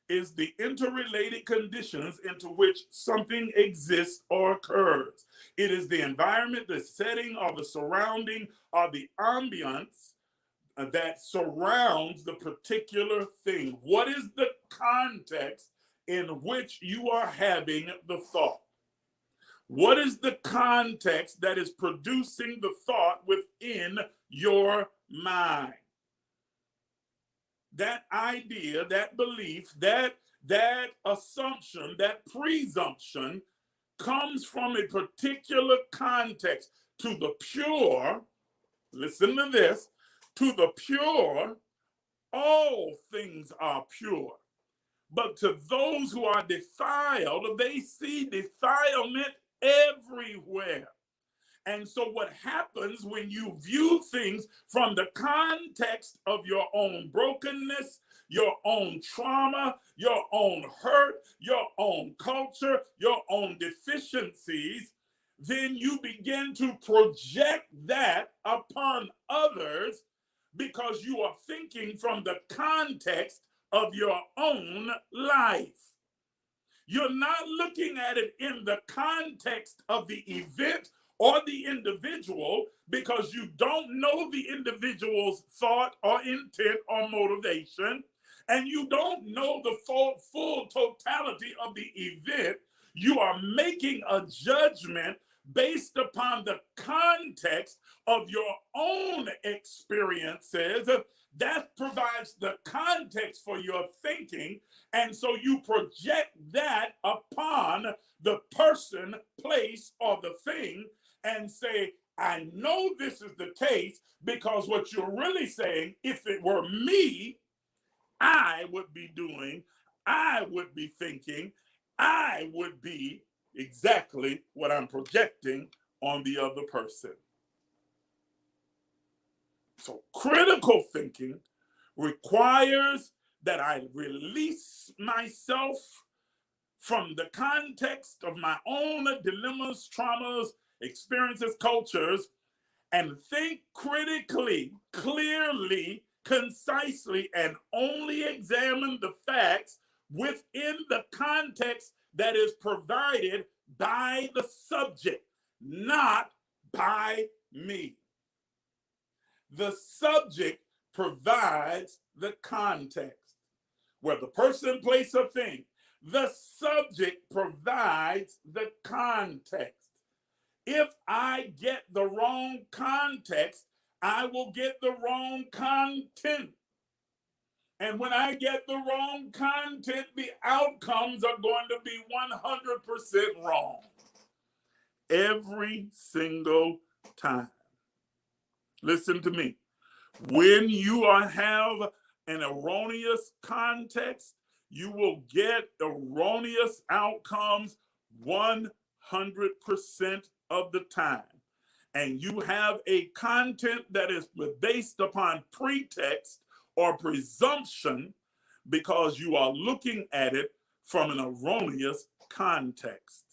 is the interrelated conditions into which something exists or occurs. It is the environment, the setting, or the surrounding, or the ambience that surrounds the particular thing. What is the context in which you are having the thought? What is the context that is producing the thought within your mind? That idea, that belief, that assumption, that presumption comes from a particular context. To the pure, listen to this, to the pure, all things are pure. But to those who are defiled, they see defilement everywhere. And so what happens when you view things from the context of your own brokenness, your own trauma, your own hurt, your own culture, your own deficiencies, then you begin to project that upon others because you are thinking from the context of your own life. You're not looking at it in the context of the event or the individual because you don't know the individual's thought or intent or motivation, and you don't know the full totality of the event. You are making a judgment based upon the context of your own experiences. That provides the context for your thinking. And so you project that upon the person, place, or the thing and say, I know this is the case because what you're really saying, if it were me, I would be doing, I would be thinking, I would be exactly what I'm projecting on the other person. So critical thinking requires that I release myself from the context of my own dilemmas, traumas, experiences, cultures, and think critically, clearly, concisely, and only examine the facts within the context that is provided by the subject, not by me. The subject provides the context. Where the person, place, or thing, the subject provides the context. If I get the wrong context, I will get the wrong content. And when I get the wrong content, the outcomes are going to be 100% wrong. every single time. Listen to me. When you have an erroneous context, you will get erroneous outcomes 100% of the time. And you have a content that is based upon pretext or presumption because you are looking at it from an erroneous context.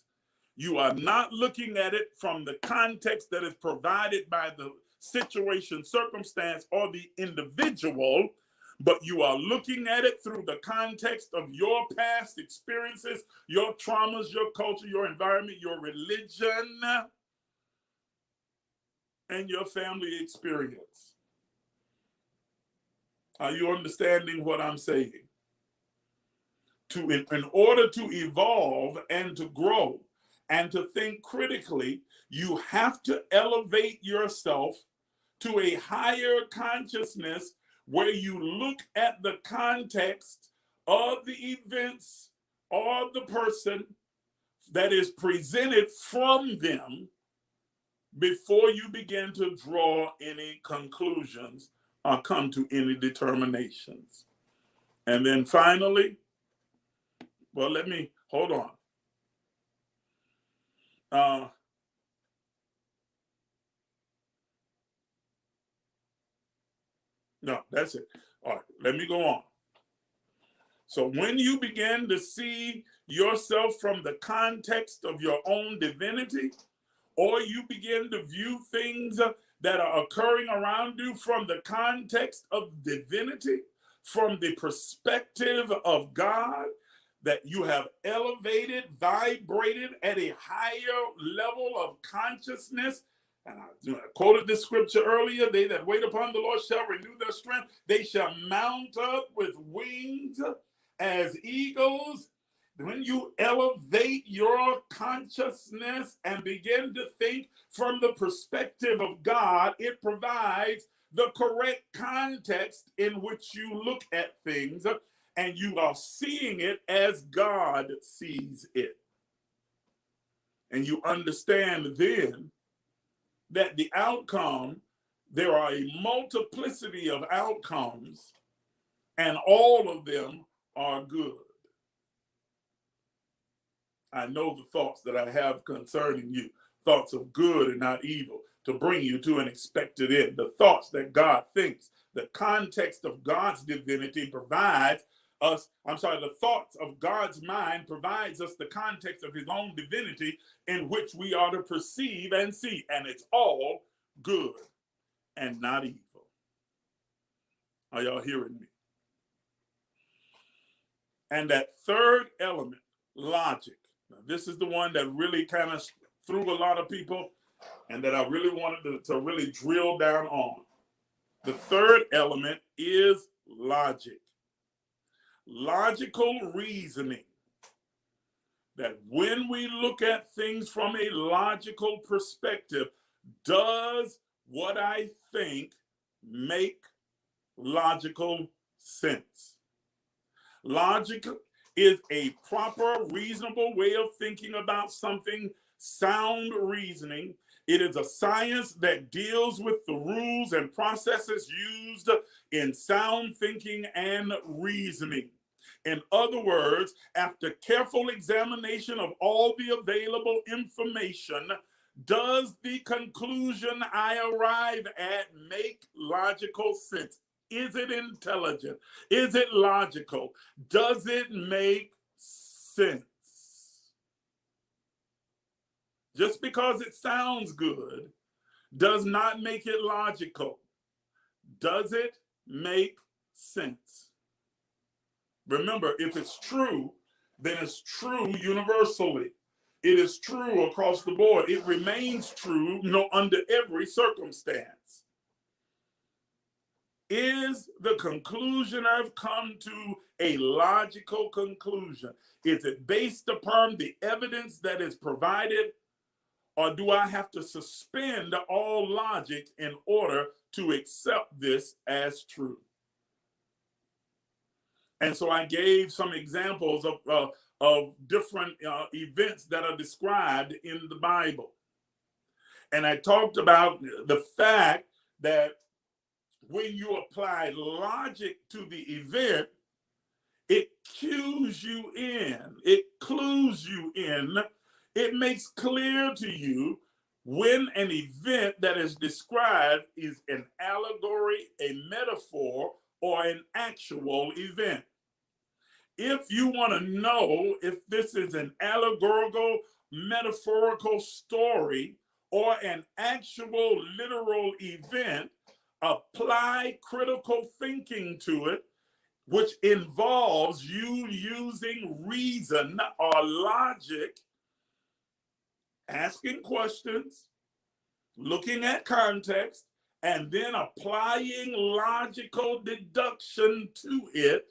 You are not looking at it from the context that is provided by the situation, circumstance, or the individual, but you are looking at it through the context of your past experiences, your traumas, your culture, your environment, your religion, and your family experience. Are you understanding what I'm saying? In order to evolve and to grow and to think critically, you have to elevate yourself to a higher consciousness where you look at the context of the events or the person that is presented from them before you begin to draw any conclusions or come to any determinations. And then finally, well, let me, hold on. No, that's it. All right, let me go on. So when you begin to see yourself from the context of your own divinity, or you begin to view things that are occurring around you from the context of divinity, from the perspective of God, that you have elevated, vibrated at a higher level of consciousnness. And I quoted this scripture earlier, they that wait upon the Lord shall renew their strength. They shall mount up with wings as eagles. When you elevate your consciousness and begin to think from the perspective of God, it provides the correct context in which you look at things, and you are seeing it as God sees it. And you understand then that the outcome, there are a multiplicity of outcomes, and all of them are good. I know the thoughts that I have concerning you, thoughts of good and not evil, to bring you to an expected end. The thoughts that God thinks, the context of God's divinity provides us, the thoughts of God's mind provides us the context of his own divinity in which we are to perceive and see. And it's all good and not evil. Are y'all hearing me? And that third element, logic. Now, this is the one that really kind of threw a lot of people and that I really wanted to really drill down on. The third element is logic. Logical reasoning. That when we look at things from a logical perspective, does what I think make logical sense? Logic is a proper, reasonable way of thinking about something, sound reasoning. It is a science that deals with the rules and processes used in sound thinking and reasoning. In other words, after careful examination of all the available information, does the conclusion I arrive at make logical sense? Is it intelligent? Is it logical? Does it make sense? Just because it sounds good does not make it logical. Does it make sense? Remember, if it's true, then it's true universally. It is true across the board. It remains true, under every circumstance. Is the conclusion I've come to a logical conclusion? Is it based upon the evidence that is provided, or do I have to suspend all logic in order to accept this as true? And so I gave some examples of different events that are described in the Bible. And I talked about the fact that when you apply logic to the event, it cues you in, it clues you in, it makes clear to you when an event that is described is an allegory, a metaphor, or an actual event. If you want to know if this is an allegorical, metaphorical story or an actual literal event, apply critical thinking to it, which involves you using reason or logic, asking questions, looking at context, and then applying logical deduction to it.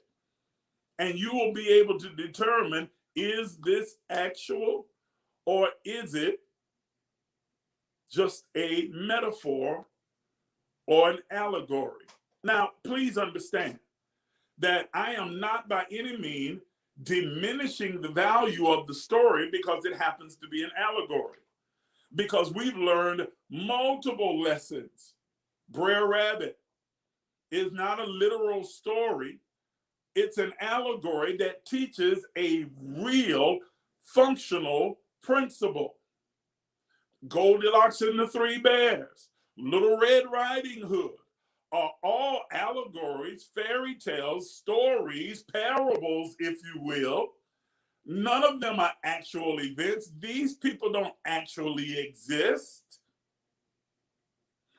And you will be able to determine, is this actual or is it just a metaphor or an allegory? Now, please understand that I am not by any means diminishing the value of the story because it happens to be an allegory. Because we've learned multiple lessons. Brer Rabbit is not a literal story. It's an allegory that teaches a real functional principle. Goldilocks and the Three Bears, Little Red Riding Hood are all allegories, fairy tales, stories, parables, if you will. None of them are actual events. These people don't actually exist.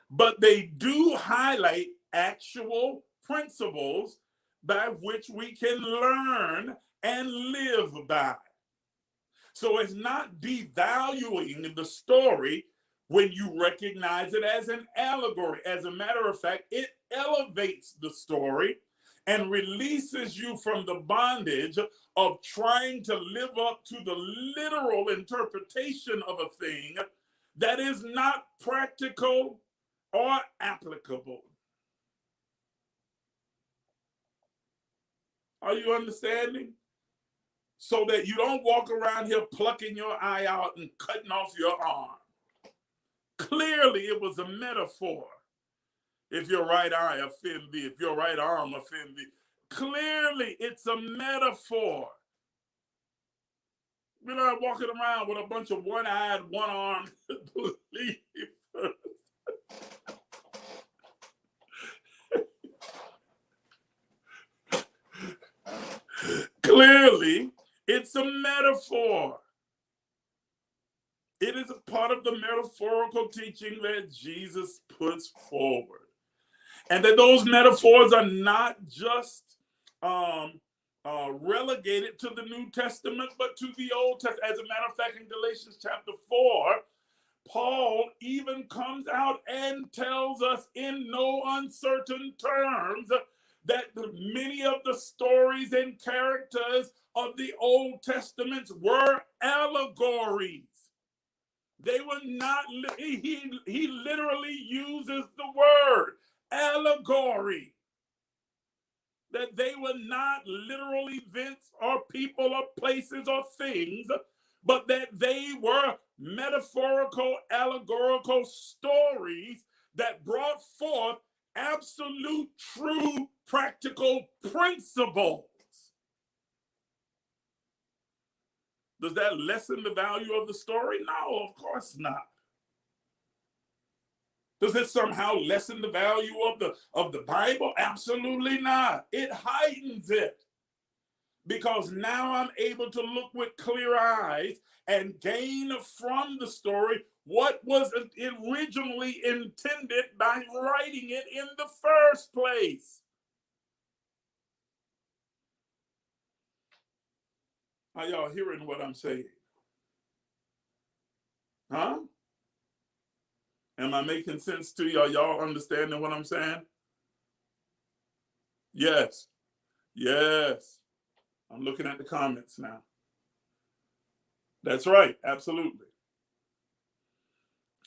But they do highlight actual principles by which we can learn and live by. So it's not devaluing the story when you recognize it as an allegory. As a matter of fact, it elevates the story and releases you from the bondage of trying to live up to the literal interpretation of a thing that is not practical or applicable. Are you understanding? So that you don't walk around here plucking your eye out and cutting off your arm. Clearly, it was a metaphor. If your right eye offend thee, if your right arm offend thee. Clearly, it's a metaphor. We're not walking around with a bunch of one-eyed, one-armed believers. Clearly, it's a metaphor. It is a part of the metaphorical teaching that Jesus puts forward. And that those metaphors are not just relegated to the New Testament, but to the Old Testament. As a matter of fact, in Galatians chapter 4, Paul even comes out and tells us in no uncertain terms that many of the stories and characters of the Old Testament were allegories. They were not, he literally uses the word allegory. That they were not literal events or people or places or things, but that they were metaphorical, allegorical stories that brought forth absolute, true, practical principles. Does that lessen the value of the story? No, of course not. Does it somehow lessen the value of the Bible? Absolutely not. It heightens it. Because now I'm able to look with clear eyes and gain from the story what was originally intended by writing it in the first place. Are y'all hearing what I'm saying? Huh? Am I making sense to y'all? Y'all understanding what I'm saying? Yes. Yes. I'm looking at the comments now. That's right. Absolutely.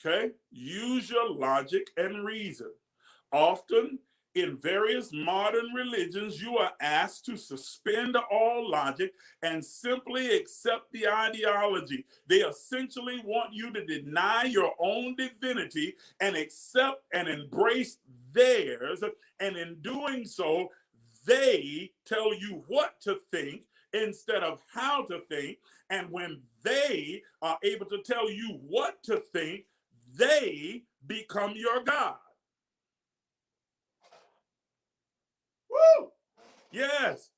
Okay. Use your logic and reason. Often In various modern religions, you are asked to suspend all logic and simply accept the ideology. They essentially want you to deny your own divinity and accept and embrace theirs. And in doing so, they tell you what to think instead of how to think. And when they are able to tell you what to think, they become your God. Woo! Yes.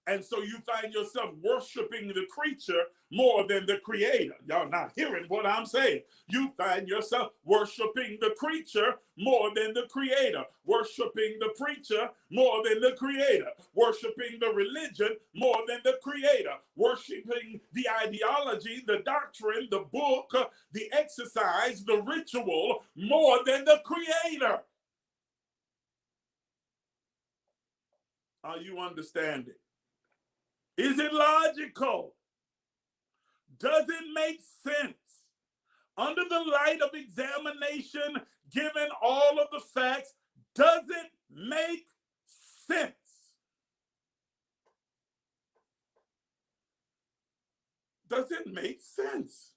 And so you find yourself worshiping the creature more than the creator. Y'all not hearing what I'm saying. You find yourself worshiping the creature more than the creator, worshiping the preacher more than the creator, worshiping the religion more than the creator, worshiping the ideology, the doctrine, the book, the exercise, the ritual more than the creator. Are you understanding? Is it logical? Does it make sense? Under the light of examination, given all of the facts, does it make sense? Does it make sense?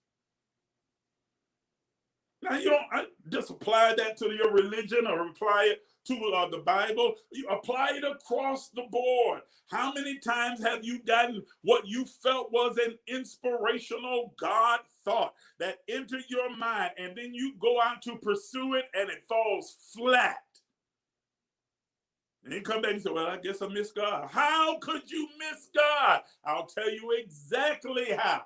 Now, you don't just apply that to your religion or apply it to the Bible. You apply it across the board. How many times have you gotten what you felt was an inspirational God thought that entered your mind, and then you go out to pursue it and it falls flat? And then come back and say, well, I guess I missed God. How could you miss God? I'll tell you exactly how.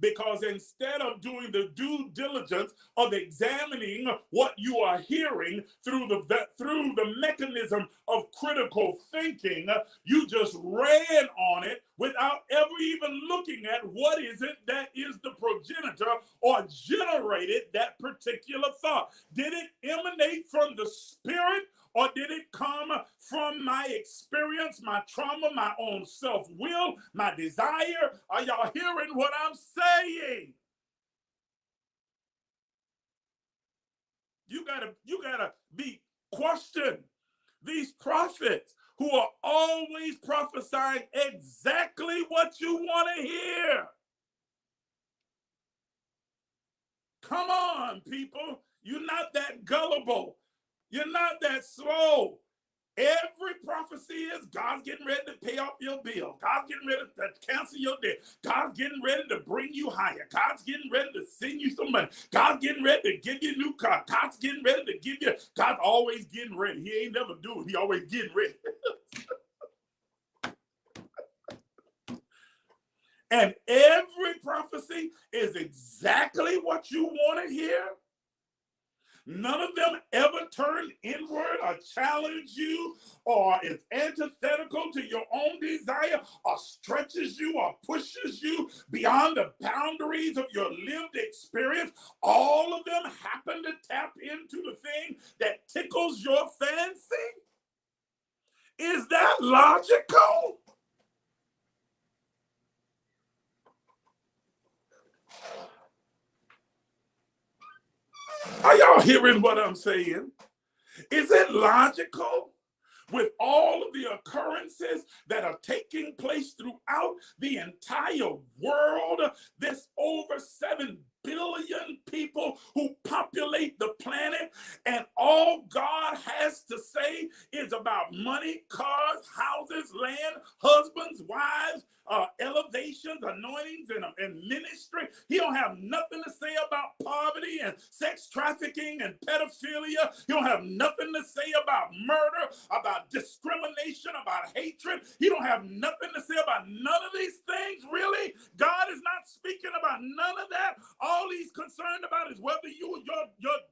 Because instead of doing the due diligence of examining what you are hearing through the mechanism of critical thinking, you just ran on it without ever even looking at what is it that is the progenitor or generated that particular thought. Did it emanate from the spirit? Or did it come from my experience, my trauma, my own self-will, my desire? Are y'all hearing what I'm saying? You gotta be questioned. These prophets who are always prophesying exactly what you want to hear. Come on, people. You're not that gullible. You're not that slow. Every prophecy is God's getting ready to pay off your bill. God's getting ready to cancel your debt. God's getting ready to bring you higher. God's getting ready to send you some money. God's getting ready to give you a new car. God's getting ready to give you. God's always getting ready. He ain't never doing. He always getting ready. And every prophecy is exactly what you want to hear. None of them ever turn inward or challenge you or is antithetical to your own desire or stretches you or pushes you beyond the boundaries of your lived experience. All of them happen to tap into the thing that tickles your fancy. Is that logical? Are y'all hearing what I'm saying? Is it logical with all of the occurrences that are taking place throughout the entire world? There's over 7 billion people who populate the planet, and all God has to say is about money, cars, houses, land, husbands, wives, elevations, anointings, and ministry. He don't have nothing to say about poverty and sex trafficking and pedophilia. He don't have nothing to say about murder, about discrimination, about hatred. He don't have nothing to say about none of these things, really. God is not speaking about none of that. All he's concerned about is whether your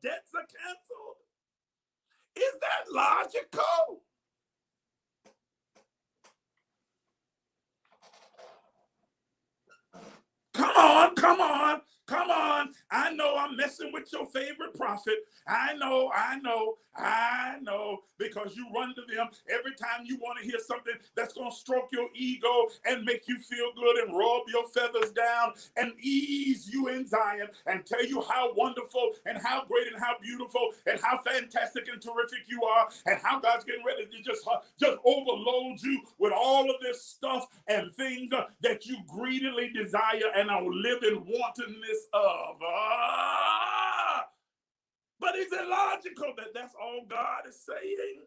debts are canceled. Is that logical? Come Come on. I know I'm messing with your favorite prophet. I know, because you run to them every time you want to hear something that's going to stroke your ego and make you feel good and rub your feathers down and ease you in Zion and tell you how wonderful and how great and how beautiful and how fantastic and terrific you are and how God's getting ready to just overload you with all of this stuff and things that you greedily desire and are living wantonness of. But is it logical that that's all God is saying?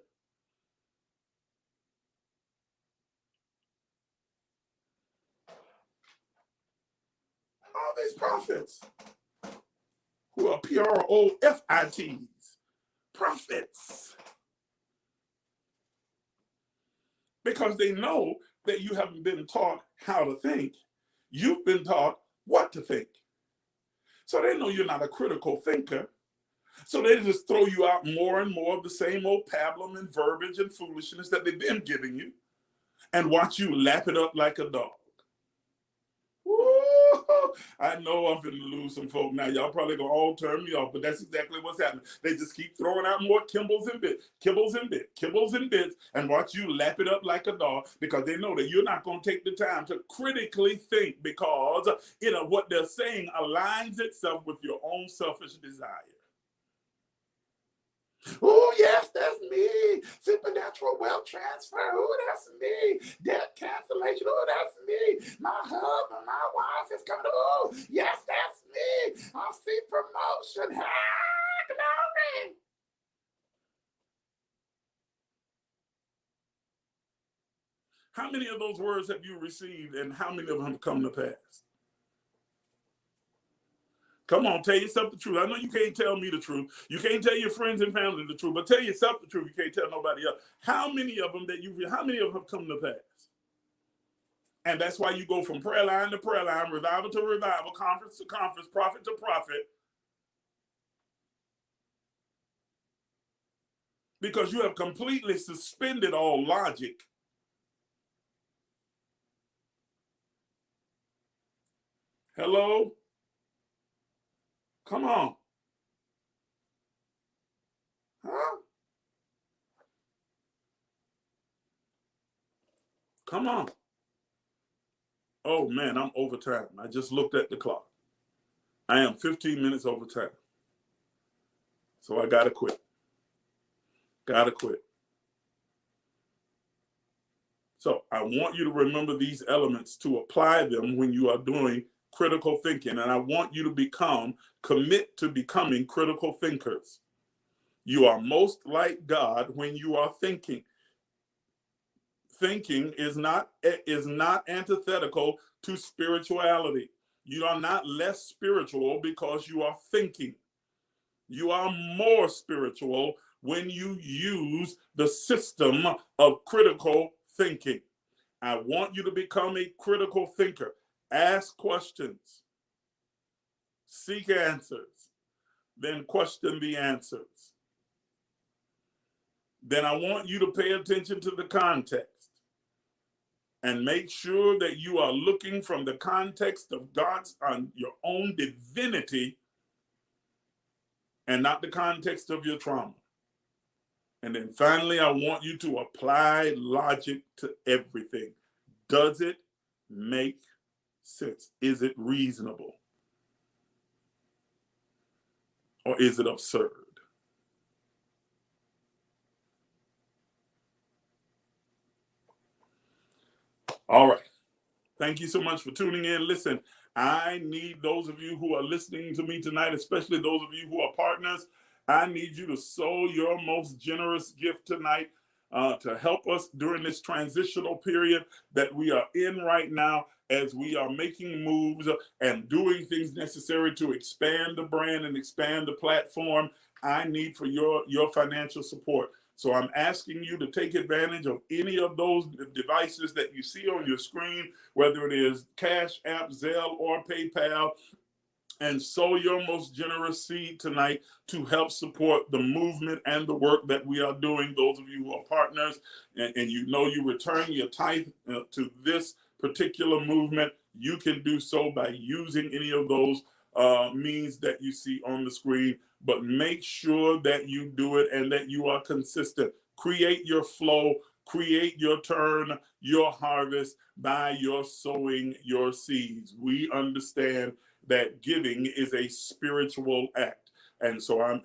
All these prophets who are PROFITs, prophets, because they know that you haven't been taught how to think. You've been taught what to think. So they know you're not a critical thinker. So they just throw you out more and more of the same old pablum and verbiage and foolishness that they've been giving you and watch you lap it up like a dog. Woo! I know I'm going to lose some folk now. Y'all probably going to all turn me off, but that's exactly what's happening. They just keep throwing out more kibbles and bits, and watch you lap it up like a dog because they know that you're not going to take the time to critically think because what they're saying aligns itself with your own selfish desire. Oh, yes, that's me. Supernatural wealth transfer. Oh, that's me. Debt cancellation. Oh, that's me. My husband, my wife is coming. Oh, yes, that's me. I see promotion. Ah, glory. How many of those words have you received and how many of them have come to pass? Come on, tell yourself the truth. I know you can't tell me the truth. You can't tell your friends and family the truth, but tell yourself the truth. You can't tell nobody else. How many of them have come to pass? And that's why you go from prayer line to prayer line, revival to revival, conference to conference, prophet to prophet. Because you have completely suspended all logic. Hello? Come on. Huh? Come on. Oh, man, I'm over time. I just looked at the clock. I am 15 minutes over time. So I got to quit. So I want you to remember these elements to apply them when you are doing critical thinking. And I want you to commit to becoming critical thinkers. You are most like God when you are thinking. Thinking is not antithetical to spirituality. You are not less spiritual because you are thinking. You are more spiritual when you use the system of critical thinking. I want you to become a critical thinker. Ask questions, seek answers, then question the answers. Then I want you to pay attention to the context and make sure that you are looking from the context of God's your own divinity and not the context of your trauma. And then finally, I want you to apply logic to everything. Does it make sense? Is it reasonable? Or is it absurd? All right. Thank you so much for tuning in. Listen, I need those of you who are listening to me tonight, especially those of you who are partners, I need you to sow your most generous gift tonight to help us during this transitional period that we are in right now as we are making moves and doing things necessary to expand the brand and expand the platform. I need for your financial support. So I'm asking you to take advantage of any of those devices that you see on your screen, whether it is Cashapp, Zelle, or PayPal, and sow your most generous seed tonight to help support the movement and the work that we are doing. Those of you who are partners and you know you return your tithe to this particular movement, you can do so by using any of those means that you see on the screen, but make sure that you do it and that you are consistent. Create your flow, create your turn, your harvest by your sowing your seeds. We understand that giving is a spiritual act. And so I'm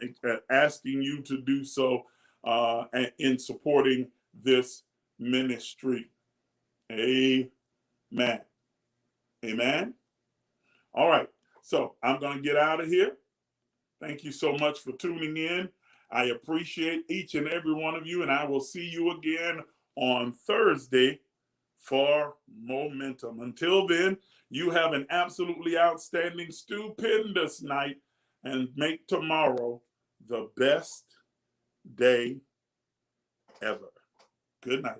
asking you to do so in supporting this ministry. Amen. Amen. All right. So I'm going to get out of here. Thank you so much for tuning in. I appreciate each and every one of you, and I will see you again on Thursday for Momentum. Until then, you have an absolutely outstanding, stupendous night, and make tomorrow the best day ever. Good night.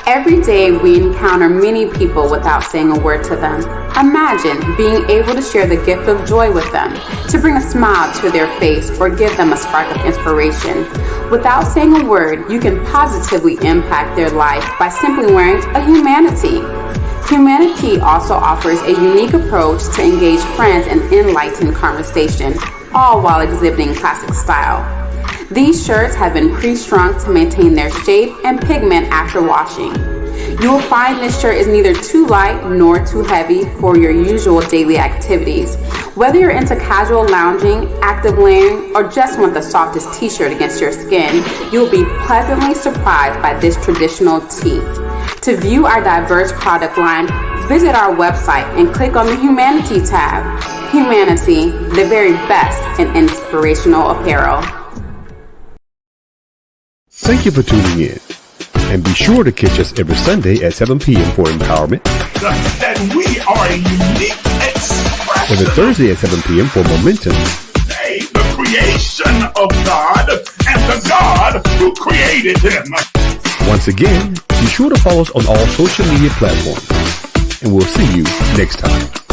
Every day we encounter many people without saying a word to them. Imagine being able to share the gift of joy with them, to bring a smile to their face or give them a spark of inspiration. Without saying a word, you can positively impact their life by simply wearing a humanity. Humanity also offers a unique approach to engage friends in enlightened conversation, all while exhibiting classic style. These shirts have been pre-shrunk to maintain their shape and pigment after washing. You will find this shirt is neither too light nor too heavy for your usual daily activities. Whether you're into casual lounging, active layering, or just want the softest t-shirt against your skin, you'll be pleasantly surprised by this traditional tee. To view our diverse product line, visit our website and click on the Humanity tab. Humanity, the very best in inspirational apparel. Thank you for tuning in. And be sure to catch us every Sunday at 7 p.m. for empowerment. That we are a unique expression. Every Thursday at 7 p.m. for momentum. The creation of God and the God who created him. Once again, be sure to follow us on all social media platforms. And we'll see you next time.